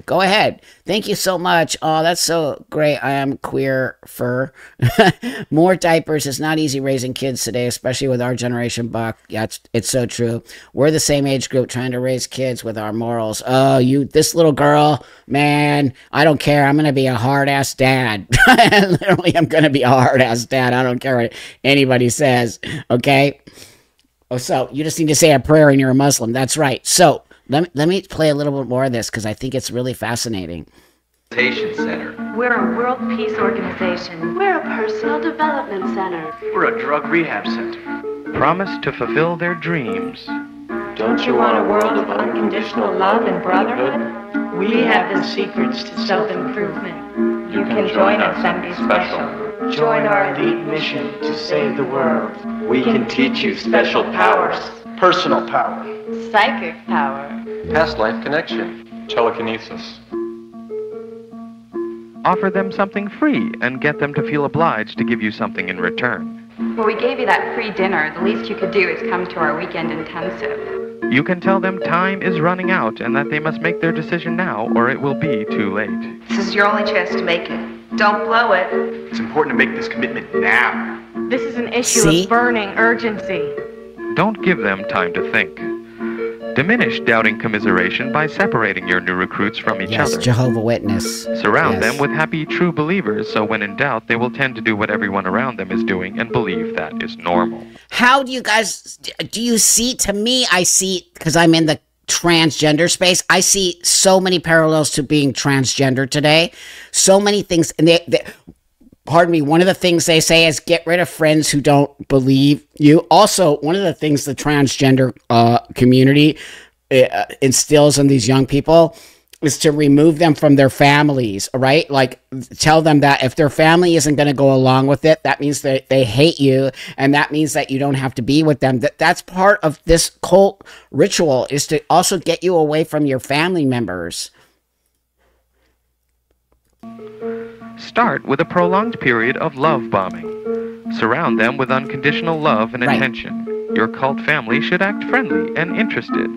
Go ahead. Thank you so much. Oh, that's so great. I am queer for more diapers. It's not easy raising kids today, especially with our generation, Buck. Yeah, it's so true. We're the same age group trying to raise kids with our morals. Oh, this little girl, man, I don't care. I'm going to be a hard-ass dad. Literally, I'm going to be a hard-ass dad. I don't care what anybody says, okay? Oh, so you just need to say a prayer and you're a Muslim. That's right. So let me play a little bit more of this because I think it's really fascinating. Center. We're a world peace organization. We're a personal development center. We're a drug rehab center. Promise to fulfill their dreams. Don't you want a world of unconditional love and brotherhood? We have the secrets to self-improvement. You can join us and be special. Join our elite mission to save the world. We can teach you special powers. Personal power. Psychic power. Past life connection. Telekinesis. Offer them something free and get them to feel obliged to give you something in return. Well, we gave you that free dinner. The least you could do is come to our weekend intensive. You can tell them time is running out and that they must make their decision now or it will be too late. This is your only chance to make it. Don't blow it. It's important to make this commitment now. This is an issue of burning urgency. Don't give them time to think. Diminish doubting commiseration by separating your new recruits from each other. Jehovah's Witness. Surround them with happy, true believers, so when in doubt, they will tend to do what everyone around them is doing and believe that is normal. How do you guys, do you see, to me, I see, because I'm in the transgender space, I see so many parallels to being transgender today. So many things, and pardon me, one of the things they say is get rid of friends who don't believe you. Also, one of the things the transgender community instills in these young people is to remove them from their families, right? Like, tell them that if their family isn't going to go along with it, that means that they hate you, and that means that you don't have to be with them. That's part of this cult ritual, is to also get you away from your family members. Start with a prolonged period of love bombing. Surround them with unconditional love and attention. Your cult family should act friendly and interested.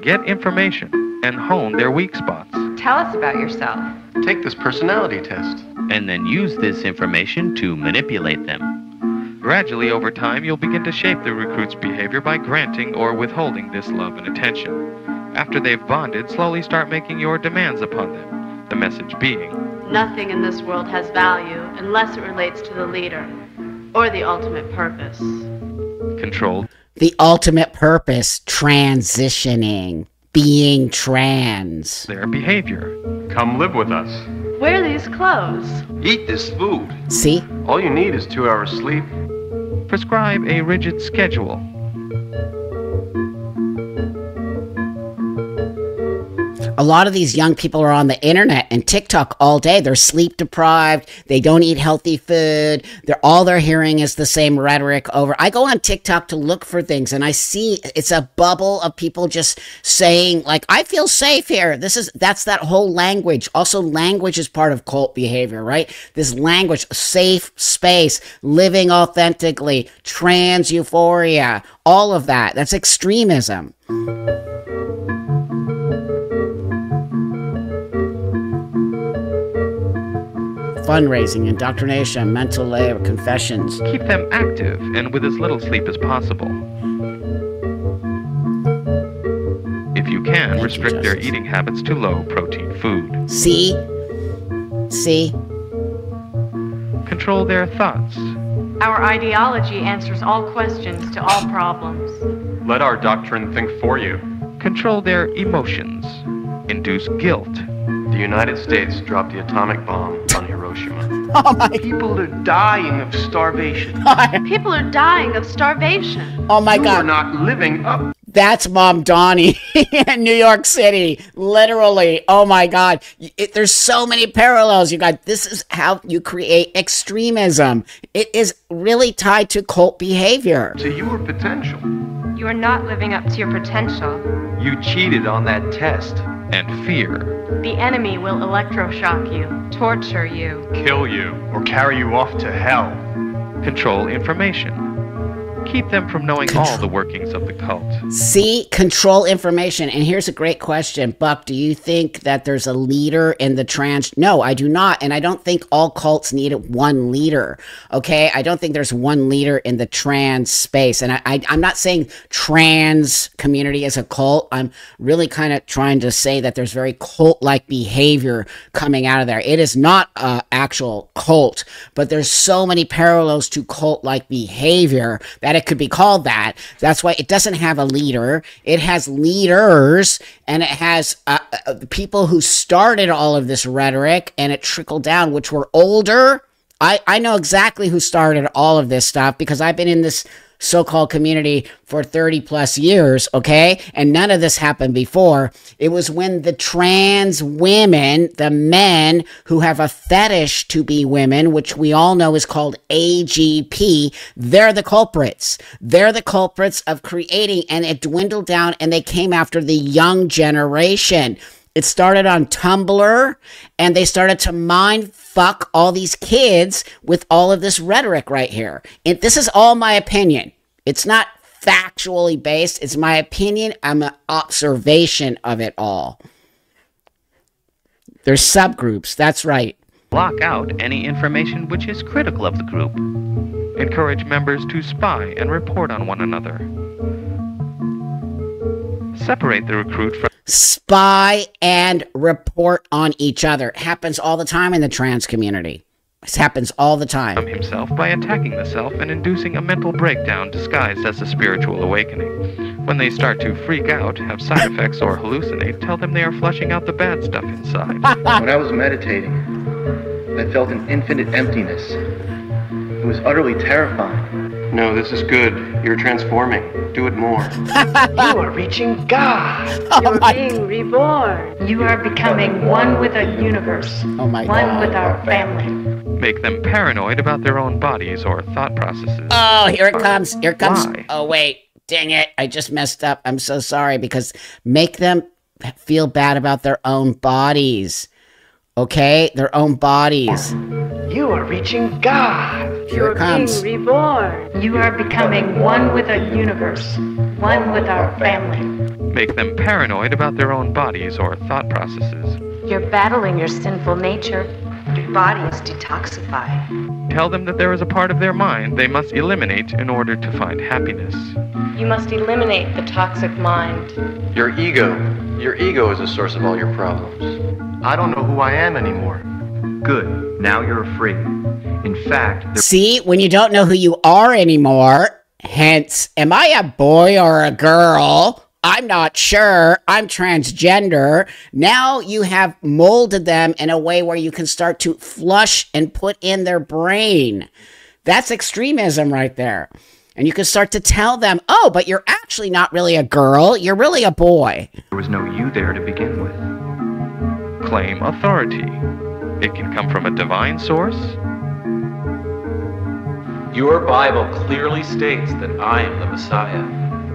Get information and hone their weak spots. Tell us about yourself. Take this personality test. And then use this information to manipulate them. Gradually, over time, you'll begin to shape the recruit's behavior by granting or withholding this love and attention. After they've bonded, slowly start making your demands upon them. The message being, nothing in this world has value unless it relates to the leader or the ultimate purpose. Controlled. The ultimate purpose, transitioning, being trans. Their behavior. Come live with us. Wear these clothes. Eat this food. See? All you need is 2 hours sleep. Prescribe a rigid schedule. A lot of these young people are on the internet and TikTok all day. They're sleep deprived. They don't eat healthy food. All they're hearing is the same rhetoric over. I go on TikTok to look for things, and I see it's a bubble of people just saying, like, I feel safe here. That's that whole language. Also, language is part of cult behavior, right? This language, safe space, living authentically, trans euphoria, all of that. That's extremism. Fundraising, indoctrination, mental labor, confessions. Keep them active and with as little sleep as possible. If you can, restrict their eating habits to low-protein food. See? Control their thoughts. Our ideology answers all questions to all problems. Let our doctrine think for you. Control their emotions. Induce guilt. The United States dropped the atomic bomb on Hiroshima. Oh my. People are dying of starvation. People are dying of starvation. Oh my God. You are not living up. That's Mom Donnie in New York City. Literally. Oh my God. There's so many parallels, you guys. This is how you create extremism. It is really tied to cult behavior. To your potential. You are not living up to your potential. You cheated on that test. And fear. The enemy will electroshock you, torture you, kill you, or carry you off to hell. Control information. Keep them from knowing all the workings of the cult. See? Control information. And here's a great question. Buck, do you think that there's a leader in the trans? No, I do not. And I don't think all cults need one leader. Okay? I don't think there's one leader in the trans space. And I'm not saying trans community is a cult. I'm really kind of trying to say that there's very cult-like behavior coming out of there. It is not an actual cult, but there's so many parallels to cult-like behavior that it could be called that. That's why it doesn't have a leader. It has leaders, and it has people who started all of this rhetoric, and it trickled down, which were older. I know exactly who started all of this stuff because I've been in this so-called community for 30 plus years, okay? And none of this happened before. It was when the trans women, the men who have a fetish to be women, which we all know is called AGP, they're the culprits. They're the culprits of creating, and it dwindled down, and they came after the young generation. It started on Tumblr, and they started to mind fuck all these kids with all of this rhetoric right here. And this is all my opinion. It's not factually based. It's my opinion. I'm an observation of it all. There's subgroups. That's right. Block out any information which is critical of the group. Encourage members to spy and report on one another. Separate the recruit from... Spy and report on each other. It happens all the time in the trans community. This happens all the time. ...himself by attacking the self and inducing a mental breakdown disguised as a spiritual awakening. When they start to freak out, have side effects, or hallucinate, tell them they are flushing out the bad stuff inside. When I was meditating, I felt an infinite emptiness. It was utterly terrifying. No, this is good. You're transforming. Do it more. You are reaching God. You're being reborn. You are becoming one with the universe. Oh my one God. with our family. Make them paranoid about their own bodies or thought processes. Oh, here it comes. Here it comes. Why? Oh, wait. Dang it. I just messed up. I'm so sorry. Because make them feel bad about their own bodies. Okay? Their own bodies. You are reaching God. Here it comes. Being reborn. You are becoming one with the universe. One with our family. Make them paranoid about their own bodies or thought processes. You're battling your sinful nature. Your body is detoxified. Tell them that there is a part of their mind they must eliminate in order to find happiness. You must eliminate the toxic mind. Your ego. Your ego is the source of all your problems. I don't know who I am anymore. Good. Now you're free. In fact... See, when you don't know who you are anymore, hence, am I a boy or a girl? I'm not sure. I'm transgender. Now you have molded them in a way where you can start to flush and put in their brain. That's extremism right there. And you can start to tell them, oh, but you're actually not really a girl. You're really a boy. There was no you there to begin with. Claim authority. It can come from a divine source. Your Bible clearly states that I am the Messiah.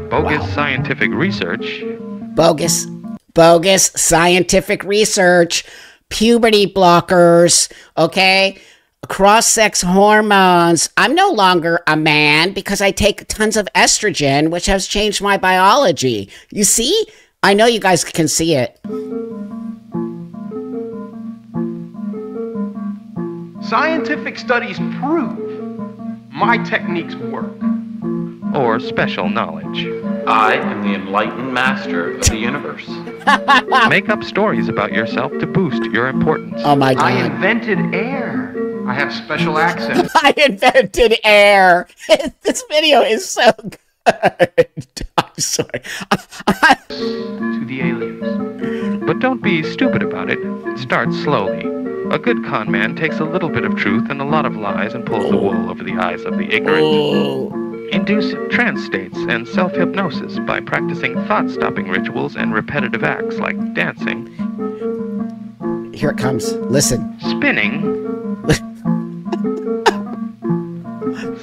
Bogus scientific research. Bogus scientific research. Puberty blockers. Okay? Cross-sex hormones. I'm no longer a man because I take tons of estrogen, which has changed my biology. You see? I know you guys can see it. Scientific studies prove my techniques work. Or special knowledge. I am the enlightened master of the universe. Make up stories about yourself to boost your importance. Oh my God. I invented air. I have special access. I invented air. This video is so good. I'm sorry. To the aliens. But don't be stupid about it. Start slowly. A good con man takes a little bit of truth and a lot of lies and pulls the wool over the eyes of the ignorant. Induce trance states and self-hypnosis by practicing thought-stopping rituals and repetitive acts like dancing. Here it comes. Listen. Spinning.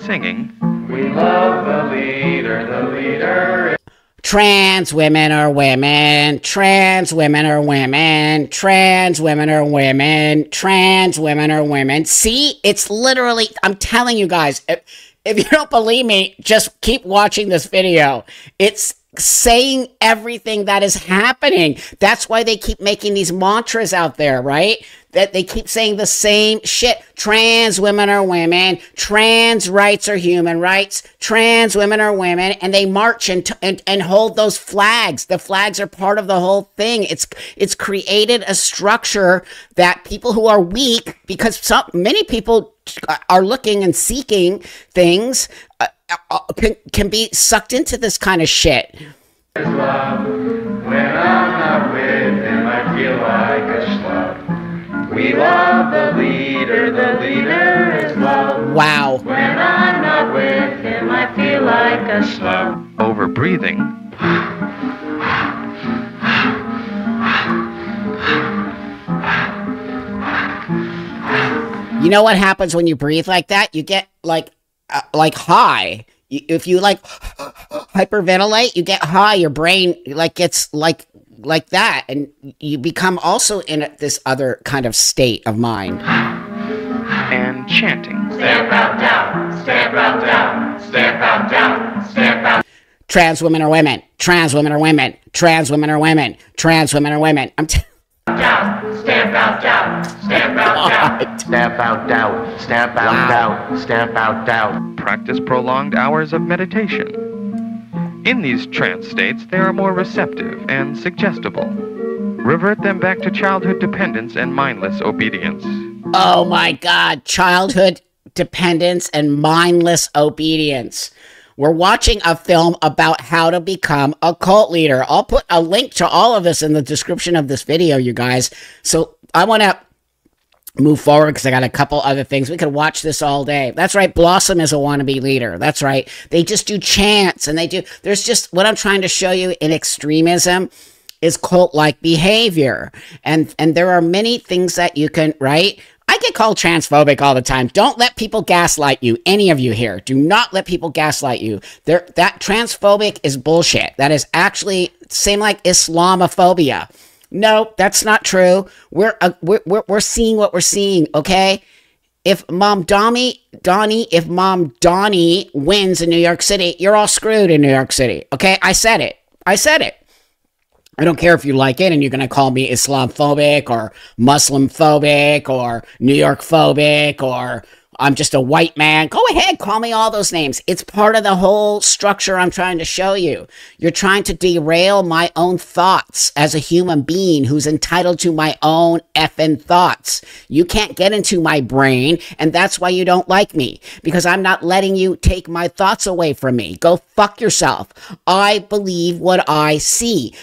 Singing. We love the leader, the leader. Trans women are women. Trans women are women. Trans women are women. Trans women are women. See, it's literally, I'm telling you guys, if you don't believe me, just keep watching this video. It's saying everything that is happening. That's why they keep making these mantras out there, right? That they keep saying the same shit. Trans women are women. Trans rights are human rights. Trans women are women. And they march and hold those flags. The flags are part of the whole thing. It's created a structure that people who are weak, because many people are looking and seeking things, can be sucked into this kind of shit. When I'm not with him, I feel like a schlub. We love the leader is love. Wow. When I'm not with him, I feel like slum. Over breathing. You know what happens when you breathe like that? You get like high. If you like hyperventilate, you get high. Your brain like gets like that, and you become also in this other kind of state of mind. And chanting. Stamp out down, stamp out down, stamp out down, stamp out. Trans women are women. Trans women are women. Trans women are women. Trans women are women. Down, stamp out down, stamp out down. Stamp out doubt, stamp out doubt, stamp out doubt. Practice prolonged hours of meditation. In these trance states, they are more receptive and suggestible. Revert them back to childhood dependence and mindless obedience. Oh my God, childhood dependence and mindless obedience. We're watching a film about how to become a cult leader. I'll put a link to all of this in the description of this video, you guys. So I want to move forward because I got a couple other things. We could watch this all day. That's right. Blossom is a wannabe leader. That's right. They just do chants and there's just what I'm trying to show you in extremism is cult-like behavior. And there are many things that you can, right? I get called transphobic all the time. Don't let people gaslight you. Any of you here. Do not let people gaslight you. That transphobic is bullshit. That is actually same like Islamophobia. No, that's not true. We're seeing what we're seeing, okay? If Mom Donnie wins in New York City, you're all screwed in New York City, okay? I said it. I don't care if you like it and you're going to call me Islamophobic or Muslim phobic or New York phobic or I'm just a white man. Go ahead, call me all those names. It's part of the whole structure I'm trying to show you. You're trying to derail my own thoughts as a human being who's entitled to my own effing thoughts. You can't get into my brain, and that's why you don't like me, because I'm not letting you take my thoughts away from me. Go fuck yourself. I believe what I see.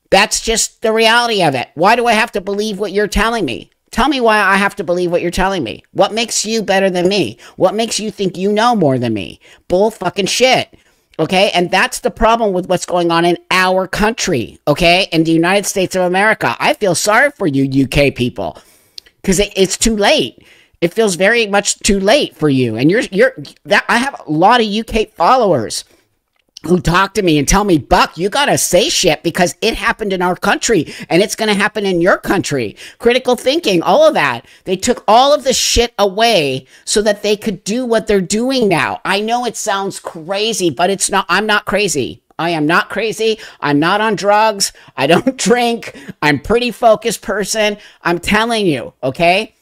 That's just the reality of it. Why do I have to believe what you're telling me? Tell me why I have to believe what you're telling me. What makes you better than me? What makes you think you know more than me? Bull fucking shit. Okay? And that's the problem with what's going on in our country. Okay? In the United States of America. I feel sorry for you UK people. Because it's too late. It feels very much too late for you. And I have a lot of UK followers who talk to me and tell me, Buck, you gotta say shit because it happened in our country and it's gonna happen in your country. Critical thinking, all of that. They took all of the shit away so that they could do what they're doing now. I know it sounds crazy, but it's not. I'm not crazy. I am not crazy. I'm not on drugs. I don't drink. I'm a pretty focused person. I'm telling you, okay?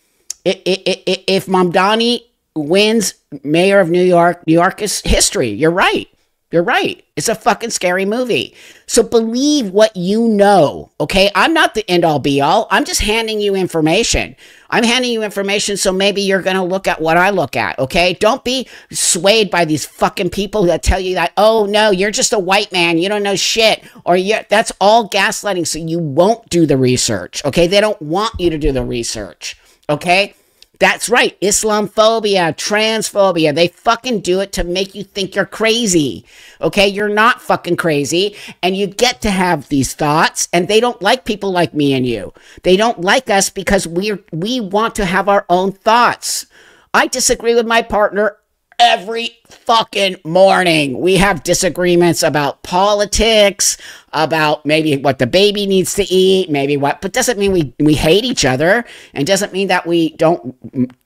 If Mamdani wins mayor of New York is history. You're right. You're right. It's a fucking scary movie. So believe what you know, okay? I'm not the end-all be-all. I'm just handing you information. I'm handing you information so maybe you're going to look at what I look at, okay? Don't be swayed by these fucking people that tell you that, oh, no, you're just a white man. You don't know shit. Or that's all gaslighting, so you won't do the research, okay? They don't want you to do the research, okay? That's right. Islamophobia, transphobia. They fucking do it to make you think you're crazy. Okay? You're not fucking crazy. And you get to have these thoughts. And they don't like people like me and you. They don't like us because we want to have our own thoughts. I disagree with my partner every fucking morning. We have disagreements about politics, about maybe what the baby needs to eat, maybe what, but doesn't mean we hate each other, and doesn't mean that we don't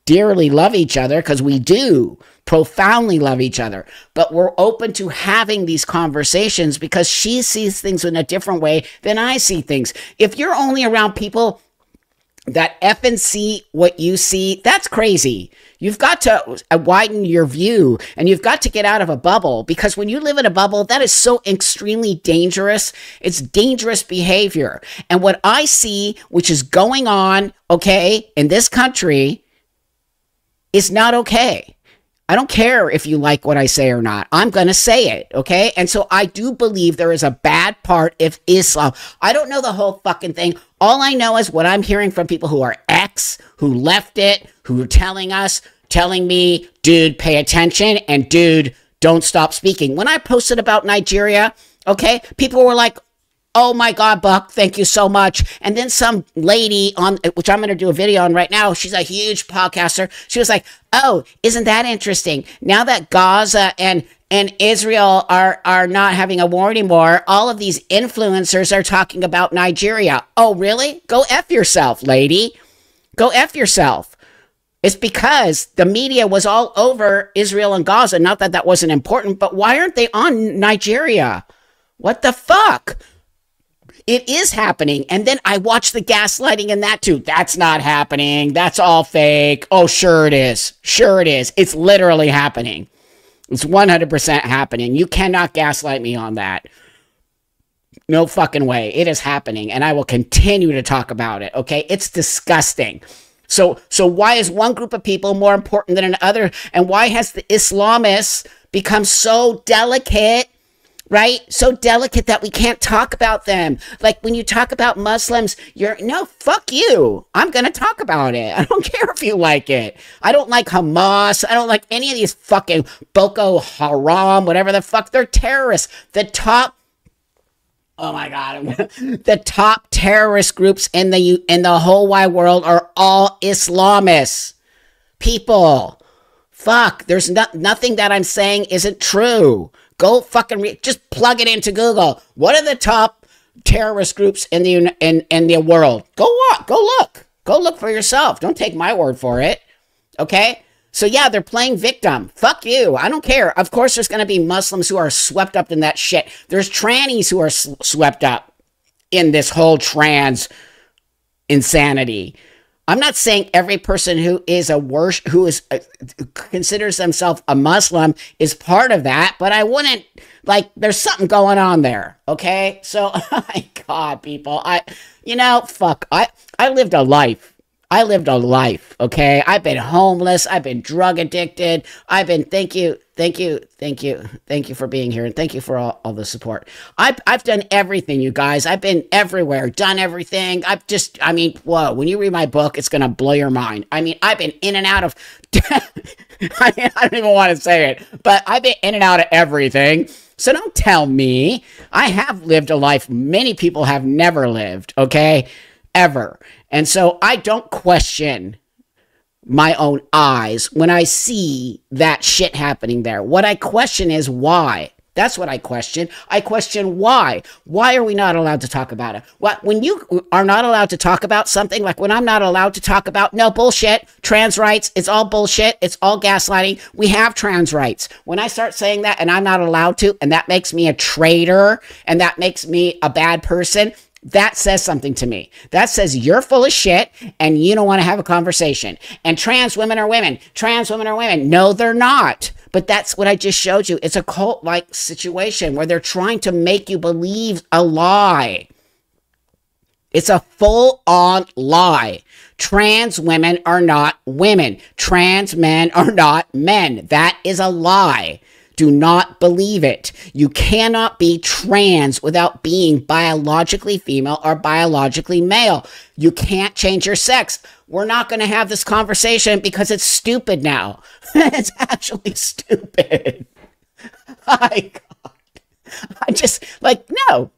dearly love each other, because we do profoundly love each other. But we're open to having these conversations because she sees things in a different way than I see things. If you're only around people that effing see what you see, that's crazy. You've got to widen your view, and you've got to get out of a bubble, because when you live in a bubble, that is so extremely dangerous. It's dangerous behavior. And what I see, which is going on, okay, in this country, is not okay. I don't care if you like what I say or not. I'm going to say it, okay? And so I do believe there is a bad part of Islam. I don't know the whole fucking thing. All I know is what I'm hearing from people who are ex, who left it, who are telling me, dude, pay attention, and dude, don't stop speaking. When I posted about Nigeria, okay, people were like, oh my God, Buck, thank you so much. And then some lady on, which I'm going to do a video on right now, she's a huge podcaster. She was like, oh, isn't that interesting? Now that Gaza and Israel are not having a war anymore, all of these influencers are talking about Nigeria. Oh, really? Go F yourself, lady. Go F yourself. It's because the media was all over Israel and Gaza. Not that that wasn't important, but why aren't they on Nigeria? What the fuck? It is happening. And then I watch the gaslighting in that too. That's not happening. That's all fake. Oh, sure it is. Sure it is. It's literally happening. It's 100% happening. You cannot gaslight me on that. No fucking way. It is happening. And I will continue to talk about it. Okay? It's disgusting. So why is one group of people more important than another? And why has the Islamists become so delicate, right? So delicate that we can't talk about them. Like when you talk about Muslims, no, fuck you. I'm going to talk about it. I don't care if you like it. I don't like Hamas. I don't like any of these fucking Boko Haram, whatever the fuck. They're terrorists. Oh my God. The top terrorist groups in the whole wide world are all Islamists. People. Fuck. There's nothing that I'm saying isn't true. Go fucking just plug it into Google. What are the top terrorist groups in the world? Go look. Go look for yourself. Don't take my word for it. Okay? So yeah, they're playing victim. Fuck you. I don't care. Of course there's going to be Muslims who are swept up in that shit. There's trannies who are swept up in this whole trans insanity. I'm not saying every person who considers themselves a Muslim is part of that, but I wouldn't, like, there's something going on there, okay? So, oh my God, people, fuck, I lived a life. I lived a life, okay? I've been homeless. I've been drug addicted. Thank you for being here, and thank you for all the support. I've done everything, you guys. I've been everywhere, done everything. Whoa, when you read my book, it's going to blow your mind. I mean, I've been in and out of, I don't even want to say it, but I've been in and out of everything. So don't tell me. I have lived a life many people have never lived, okay? Ever. And so I don't question my own eyes when I see that shit happening there. What I question is why. That's what I question. I question why. Why are we not allowed to talk about it? When you are not allowed to talk about something, like when I'm not allowed to talk about, no, bullshit, trans rights, it's all bullshit, it's all gaslighting. We have trans rights. When I start saying that and I'm not allowed to, and that makes me a traitor, and that makes me a bad person, that says something to me. That says you're full of shit and you don't want to have a conversation. And trans women are women. Trans women are women. No, they're not. But that's what I just showed you. It's a cult-like situation where they're trying to make you believe a lie. It's a full-on lie. Trans women are not women. Trans men are not men. That is a lie. Do not believe it. You cannot be trans without being biologically female or biologically male. You can't change your sex. We're not going to have this conversation because it's stupid now. It's actually stupid. My God. I just, no,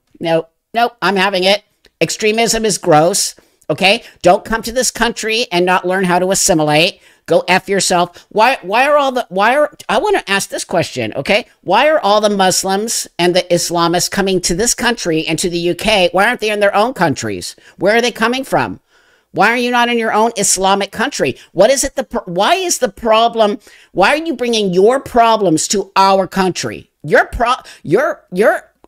I'm having it. Extremism is gross. Okay? Don't come to this country and not learn how to assimilate. Go F yourself. I want to ask this question, okay? Why are all the Muslims and the Islamists coming to this country and to the UK? Why aren't they in their own countries? Where are they coming from? Why are you not in your own Islamic country? What is it? Why is the problem? Why are you bringing your problems to our country? Your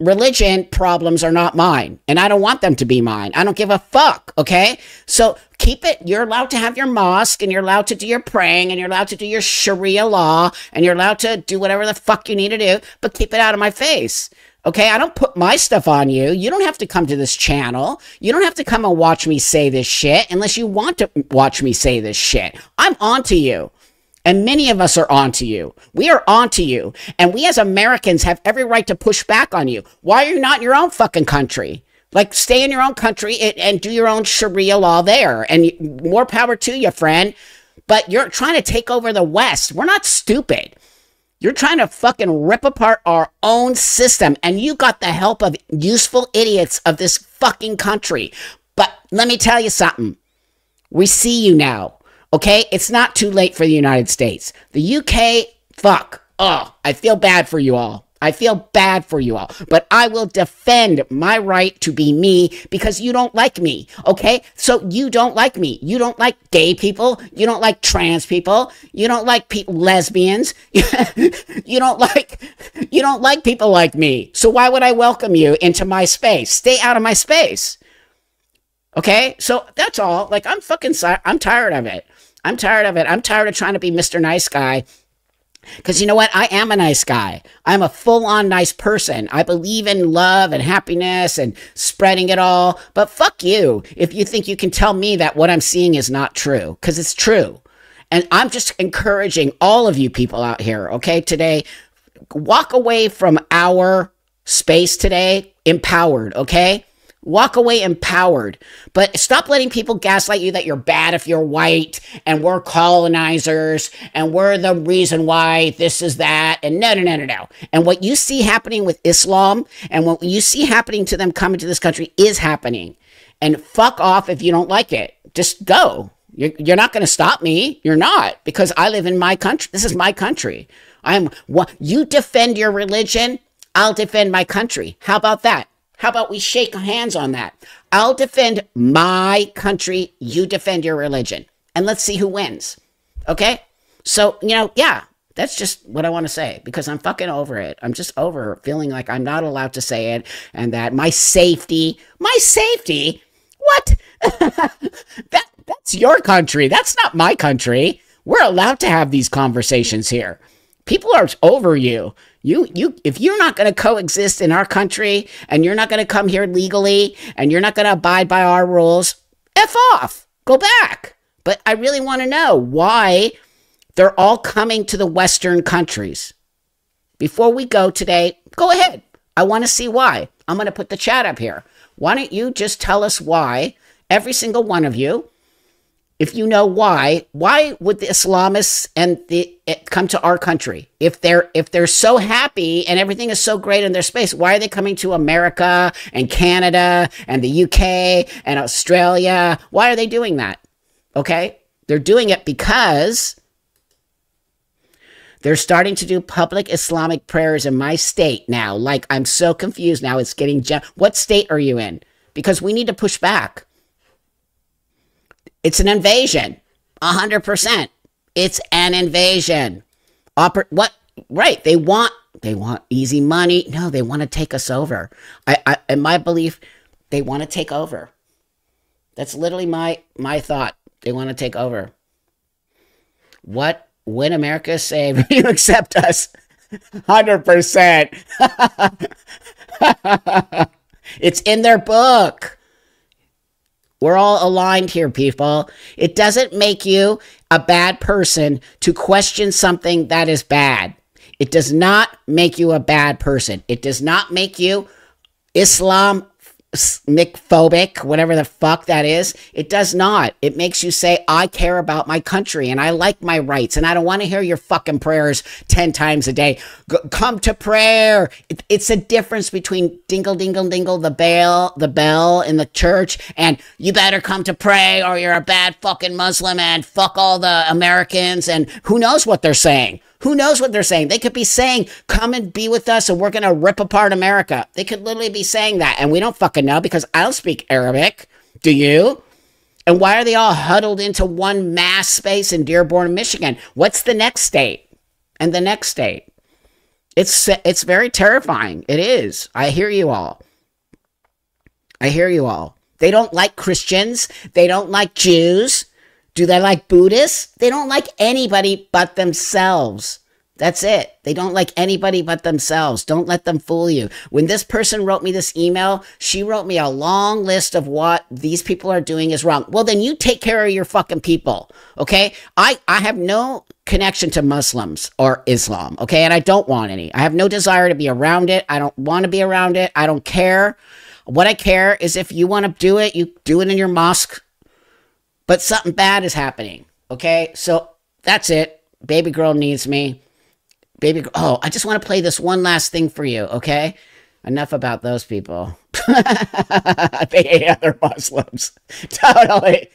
religion problems are not mine, and I don't want them to be mine. I don't give a fuck, okay? So keep it. You're allowed to have your mosque, and you're allowed to do your praying, and you're allowed to do your Sharia law, and you're allowed to do whatever the fuck you need to do, but keep it out of my face, okay? I don't put my stuff on you. You don't have to come to this channel. You don't have to come and watch me say this shit unless you want to watch me say this shit. I'm onto you. And many of us are onto you. We are onto you. And we as Americans have every right to push back on you. Why are you not in your own fucking country? Like, stay in your own country and do your own Sharia law there. And more power to you, friend. But you're trying to take over the West. We're not stupid. You're trying to fucking rip apart our own system, and you got the help of useful idiots of this fucking country. But let me tell you something. We see you now, okay? It's not too late for the United States. The UK, fuck. Oh, I feel bad for you all. I feel bad for you all, but I will defend my right to be me because you don't like me, okay? So you don't like me. You don't like gay people. You don't like trans people. You don't like lesbians. You don't like people like me. So why would I welcome you into my space? Stay out of my space. Okay? So that's all. Like, I'm tired of it. I'm tired of it. I'm tired of trying to be Mr. Nice Guy. Because you know what? I am a nice guy. I'm a full-on nice person. I believe in love and happiness and spreading it all. But fuck you if you think you can tell me that what I'm seeing is not true. Because it's true. And I'm just encouraging all of you people out here, okay, today, walk away from our space today empowered, okay? Walk away empowered, but stop letting people gaslight you that you're bad if you're white and we're colonizers and we're the reason why this is that. And no. And what you see happening with Islam and what you see happening to them coming to this country is happening. And fuck off if you don't like it. Just go. You're not going to stop me. You're not, because I live in my country. This is my country. You defend your religion. I'll defend my country. How about that? How about we shake hands on that? I'll defend my country. You defend your religion. And let's see who wins. Okay? So, yeah, that's just what I want to say because I'm fucking over it. I'm just over feeling like I'm not allowed to say it and that my safety? What? That's your country. That's not my country. We're allowed to have these conversations here. People are over you. If you're not going to coexist in our country and you're not going to come here legally and you're not going to abide by our rules, F off. Go back. But I really want to know why they're all coming to the Western countries. Before we go today, go ahead. I want to see why. I'm going to put the chat up here. Why don't you just tell us why, every single one of you, if you know why would the Islamists and come to our country? If they're so happy and everything is so great in their space, why are they coming to America and Canada and the UK and Australia? Why are they doing that? Okay? They're doing it because they're starting to do public Islamic prayers in my state now. Like, I'm so confused now. It's getting... What state are you in? Because we need to push back. It's an invasion. 100%. It's an invasion. What? Right. They want easy money. No, they want to take us over. In my belief, they want to take over. That's literally my thought. They want to take over. What? When America is saved, you accept us. 100%. It's in their book. We're all aligned here, people. It doesn't make you a bad person to question something that is bad. It does not make you a bad person. It does not make you Islamophobic, whatever the fuck that is. It does not. It makes you say, I care about my country and I like my rights and I don't want to hear your fucking prayers 10 times a day. Come to prayer. It's a difference between dingle, dingle, dingle, the bell in the church, and you better come to pray or you're a bad fucking Muslim and fuck all the Americans, and who knows what they're saying. Who knows what they're saying? They could be saying, come and be with us and we're going to rip apart America. They could literally be saying that. And we don't fucking know because I don't speak Arabic. Do you? And why are they all huddled into one mass space in Dearborn, Michigan? What's the next state? And the next state? It's very terrifying. It is. I hear you all. I hear you all. They don't like Christians. They don't like Jews. Do they like Buddhists? They don't like anybody but themselves. That's it. They don't like anybody but themselves. Don't let them fool you. When this person wrote me this email, she wrote me a long list of what these people are doing is wrong. Well, then you take care of your fucking people, okay? I have no connection to Muslims or Islam, okay? And I don't want any. I have no desire to be around it. I don't want to be around it. I don't care. What I care is if you want to do it, you do it in your mosque. But something bad is happening, okay? So that's it. Baby girl needs me. baby. Oh, I just want to play this one last thing for you, okay? Enough about those people. They hate other Muslims. Totally.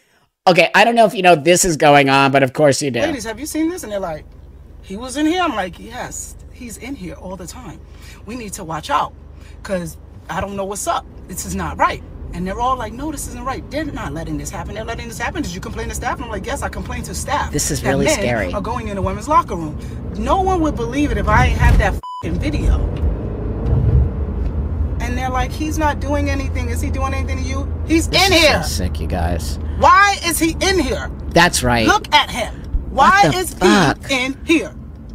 Okay, I don't know if you know this is going on, but of course you do. Ladies, have you seen this? And they're like, he was in here? I'm like, yes, he's in here all the time. We need to watch out because I don't know what's up. This is not right. And they're all like, no, this isn't right. They're not letting this happen. They're letting this happen. Did you complain to staff? And I'm like, yes, I complained to staff. This is really scary. Are going in the women's locker room. No one would believe it if I ain't have that f***ing video. And they're like, he's not doing anything. Is he doing anything to you? He's in here. So sick, you guys. Why is he in here? That's right. Look at him. Why is he in here?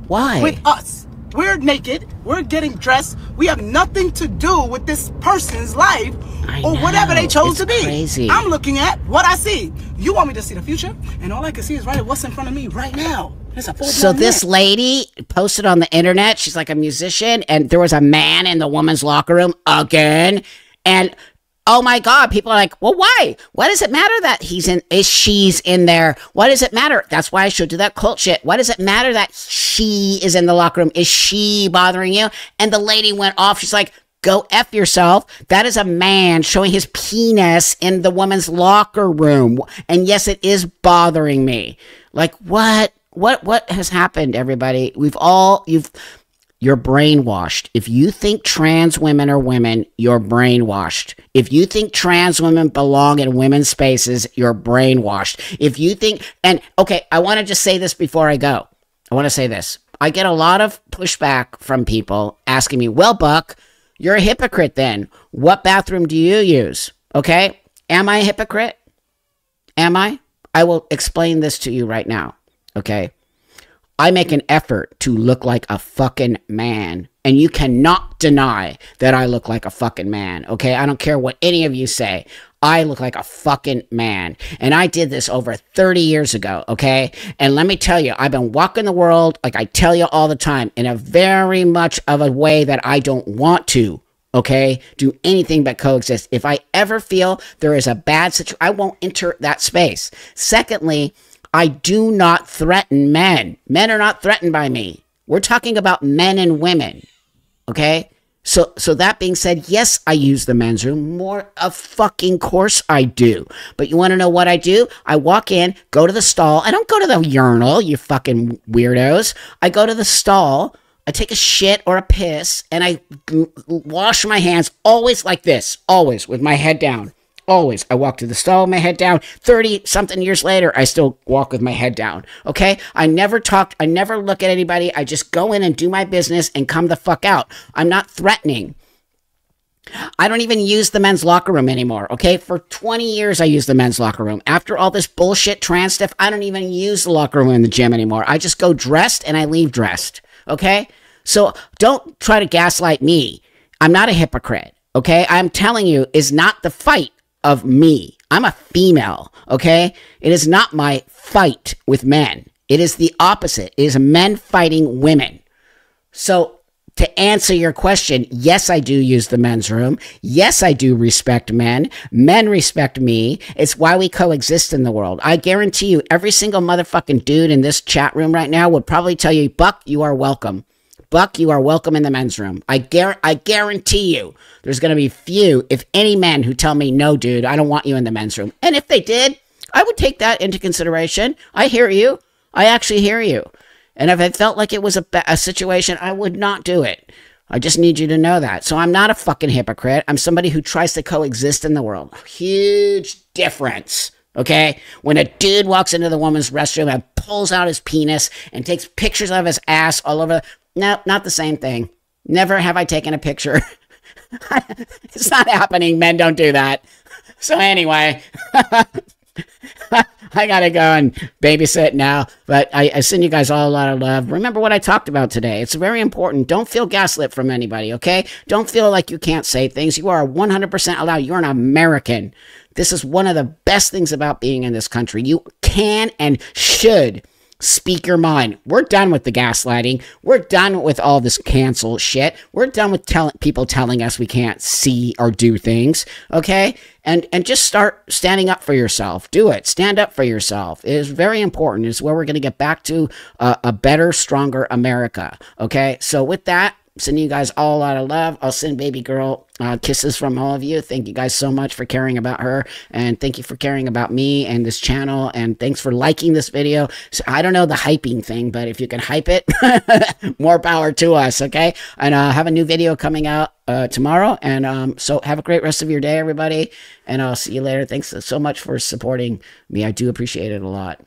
Why? With us. We're naked. We're getting dressed. We have nothing to do with this person's life or whatever they chose to be. Crazy. I'm looking at what I see. You want me to see the future? And all I can see is what's in front of me right now. So this lady posted on the internet, she's like a musician, and there was a man in the woman's locker room again. And oh my God, people are like, well, why? Why does it matter that she's in there? Why does it matter? That's why I should do that cult shit. Why does it matter that she is in the locker room? Is she bothering you? And the lady went off. She's like, go F yourself. That is a man showing his penis in the woman's locker room. And yes, it is bothering me. Like, what? What has happened, everybody? You're brainwashed. If you think trans women are women, you're brainwashed. If you think trans women belong in women's spaces, you're brainwashed. If you think, and okay, I want to just say this before I go. I want to say this. I get a lot of pushback from people asking me, well, Buck, you're a hypocrite then. What bathroom do you use? Okay? Am I a hypocrite? Am I? I will explain this to you right now. Okay? I make an effort to look like a fucking man. And you cannot deny that I look like a fucking man. Okay? I don't care what any of you say. I look like a fucking man. And I did this over 30 years ago. Okay? And let me tell you, I've been walking the world, like I tell you all the time, in a very much of a way that I don't want to. Okay? Do anything but coexist. If I ever feel there is a bad situation, I won't enter that space. Secondly, I do not threaten men. Men are not threatened by me. We're talking about men and women. Okay? So that being said, yes, I use the men's room. More of fucking course I do. But you want to know what I do? I walk in, go to the stall. I don't go to the urinal, you fucking weirdos. I go to the stall. I take a shit or a piss, and I wash my hands always like this. Always with my head down. Always. I walk to the stall with my head down. 30-something years later, I still walk with my head down. Okay? I never talk. I never look at anybody. I just go in and do my business and come the fuck out. I'm not threatening. I don't even use the men's locker room anymore. Okay? For 20 years, I used the men's locker room. After all this bullshit trans stuff, I don't even use the locker room in the gym anymore. I just go dressed and I leave dressed. Okay? So don't try to gaslight me. I'm not a hypocrite. Okay? I'm telling you, is not the fight of me. I'm a female, okay? It is not my fight with men. It is the opposite. It is men fighting women. So to answer your question, yes, I do use the men's room. Yes, I do respect men. Men respect me. It's why we coexist in the world. I guarantee you, every single motherfucking dude in this chat room right now would probably tell you, Buck, you are welcome. Buck, you are welcome in the men's room. I guarantee you there's going to be few, if any, men who tell me, no, dude, I don't want you in the men's room. And if they did, I would take that into consideration. I hear you. I actually hear you. And if I felt like it was a situation, I would not do it. I just need you to know that. So I'm not a fucking hypocrite. I'm somebody who tries to coexist in the world. Huge difference. Okay? When a dude walks into the woman's restroom and pulls out his penis and takes pictures of his ass all over. No, not the same thing. Never have I taken a picture. It's not happening. Men don't do that. So anyway, I gotta go and babysit now. But I send you guys all a lot of love. Remember what I talked about today. It's very important. Don't feel gaslit from anybody, okay? Don't feel like you can't say things. You are 100% allowed. You're an American. This is one of the best things about being in this country. You can and should Speak your mind. We're done with the gaslighting. We're done with all this cancel shit. We're done with people telling us we can't see or do things, okay? And just start standing up for yourself. Do it. Stand up for yourself. It is very important. It's where we're going to get back to a better, stronger America, okay? So with that, sending you guys all a lot of love. I'll send baby girl kisses from all of you. Thank you guys so much for caring about her, and thank you for caring about me and this channel, and thanks for liking this video. So I don't know the hyping thing, but if you can hype it, more power to us, okay? And have a new video coming out tomorrow, and so have a great rest of your day, everybody, and I'll see you later. Thanks so much for supporting me. I do appreciate it a lot.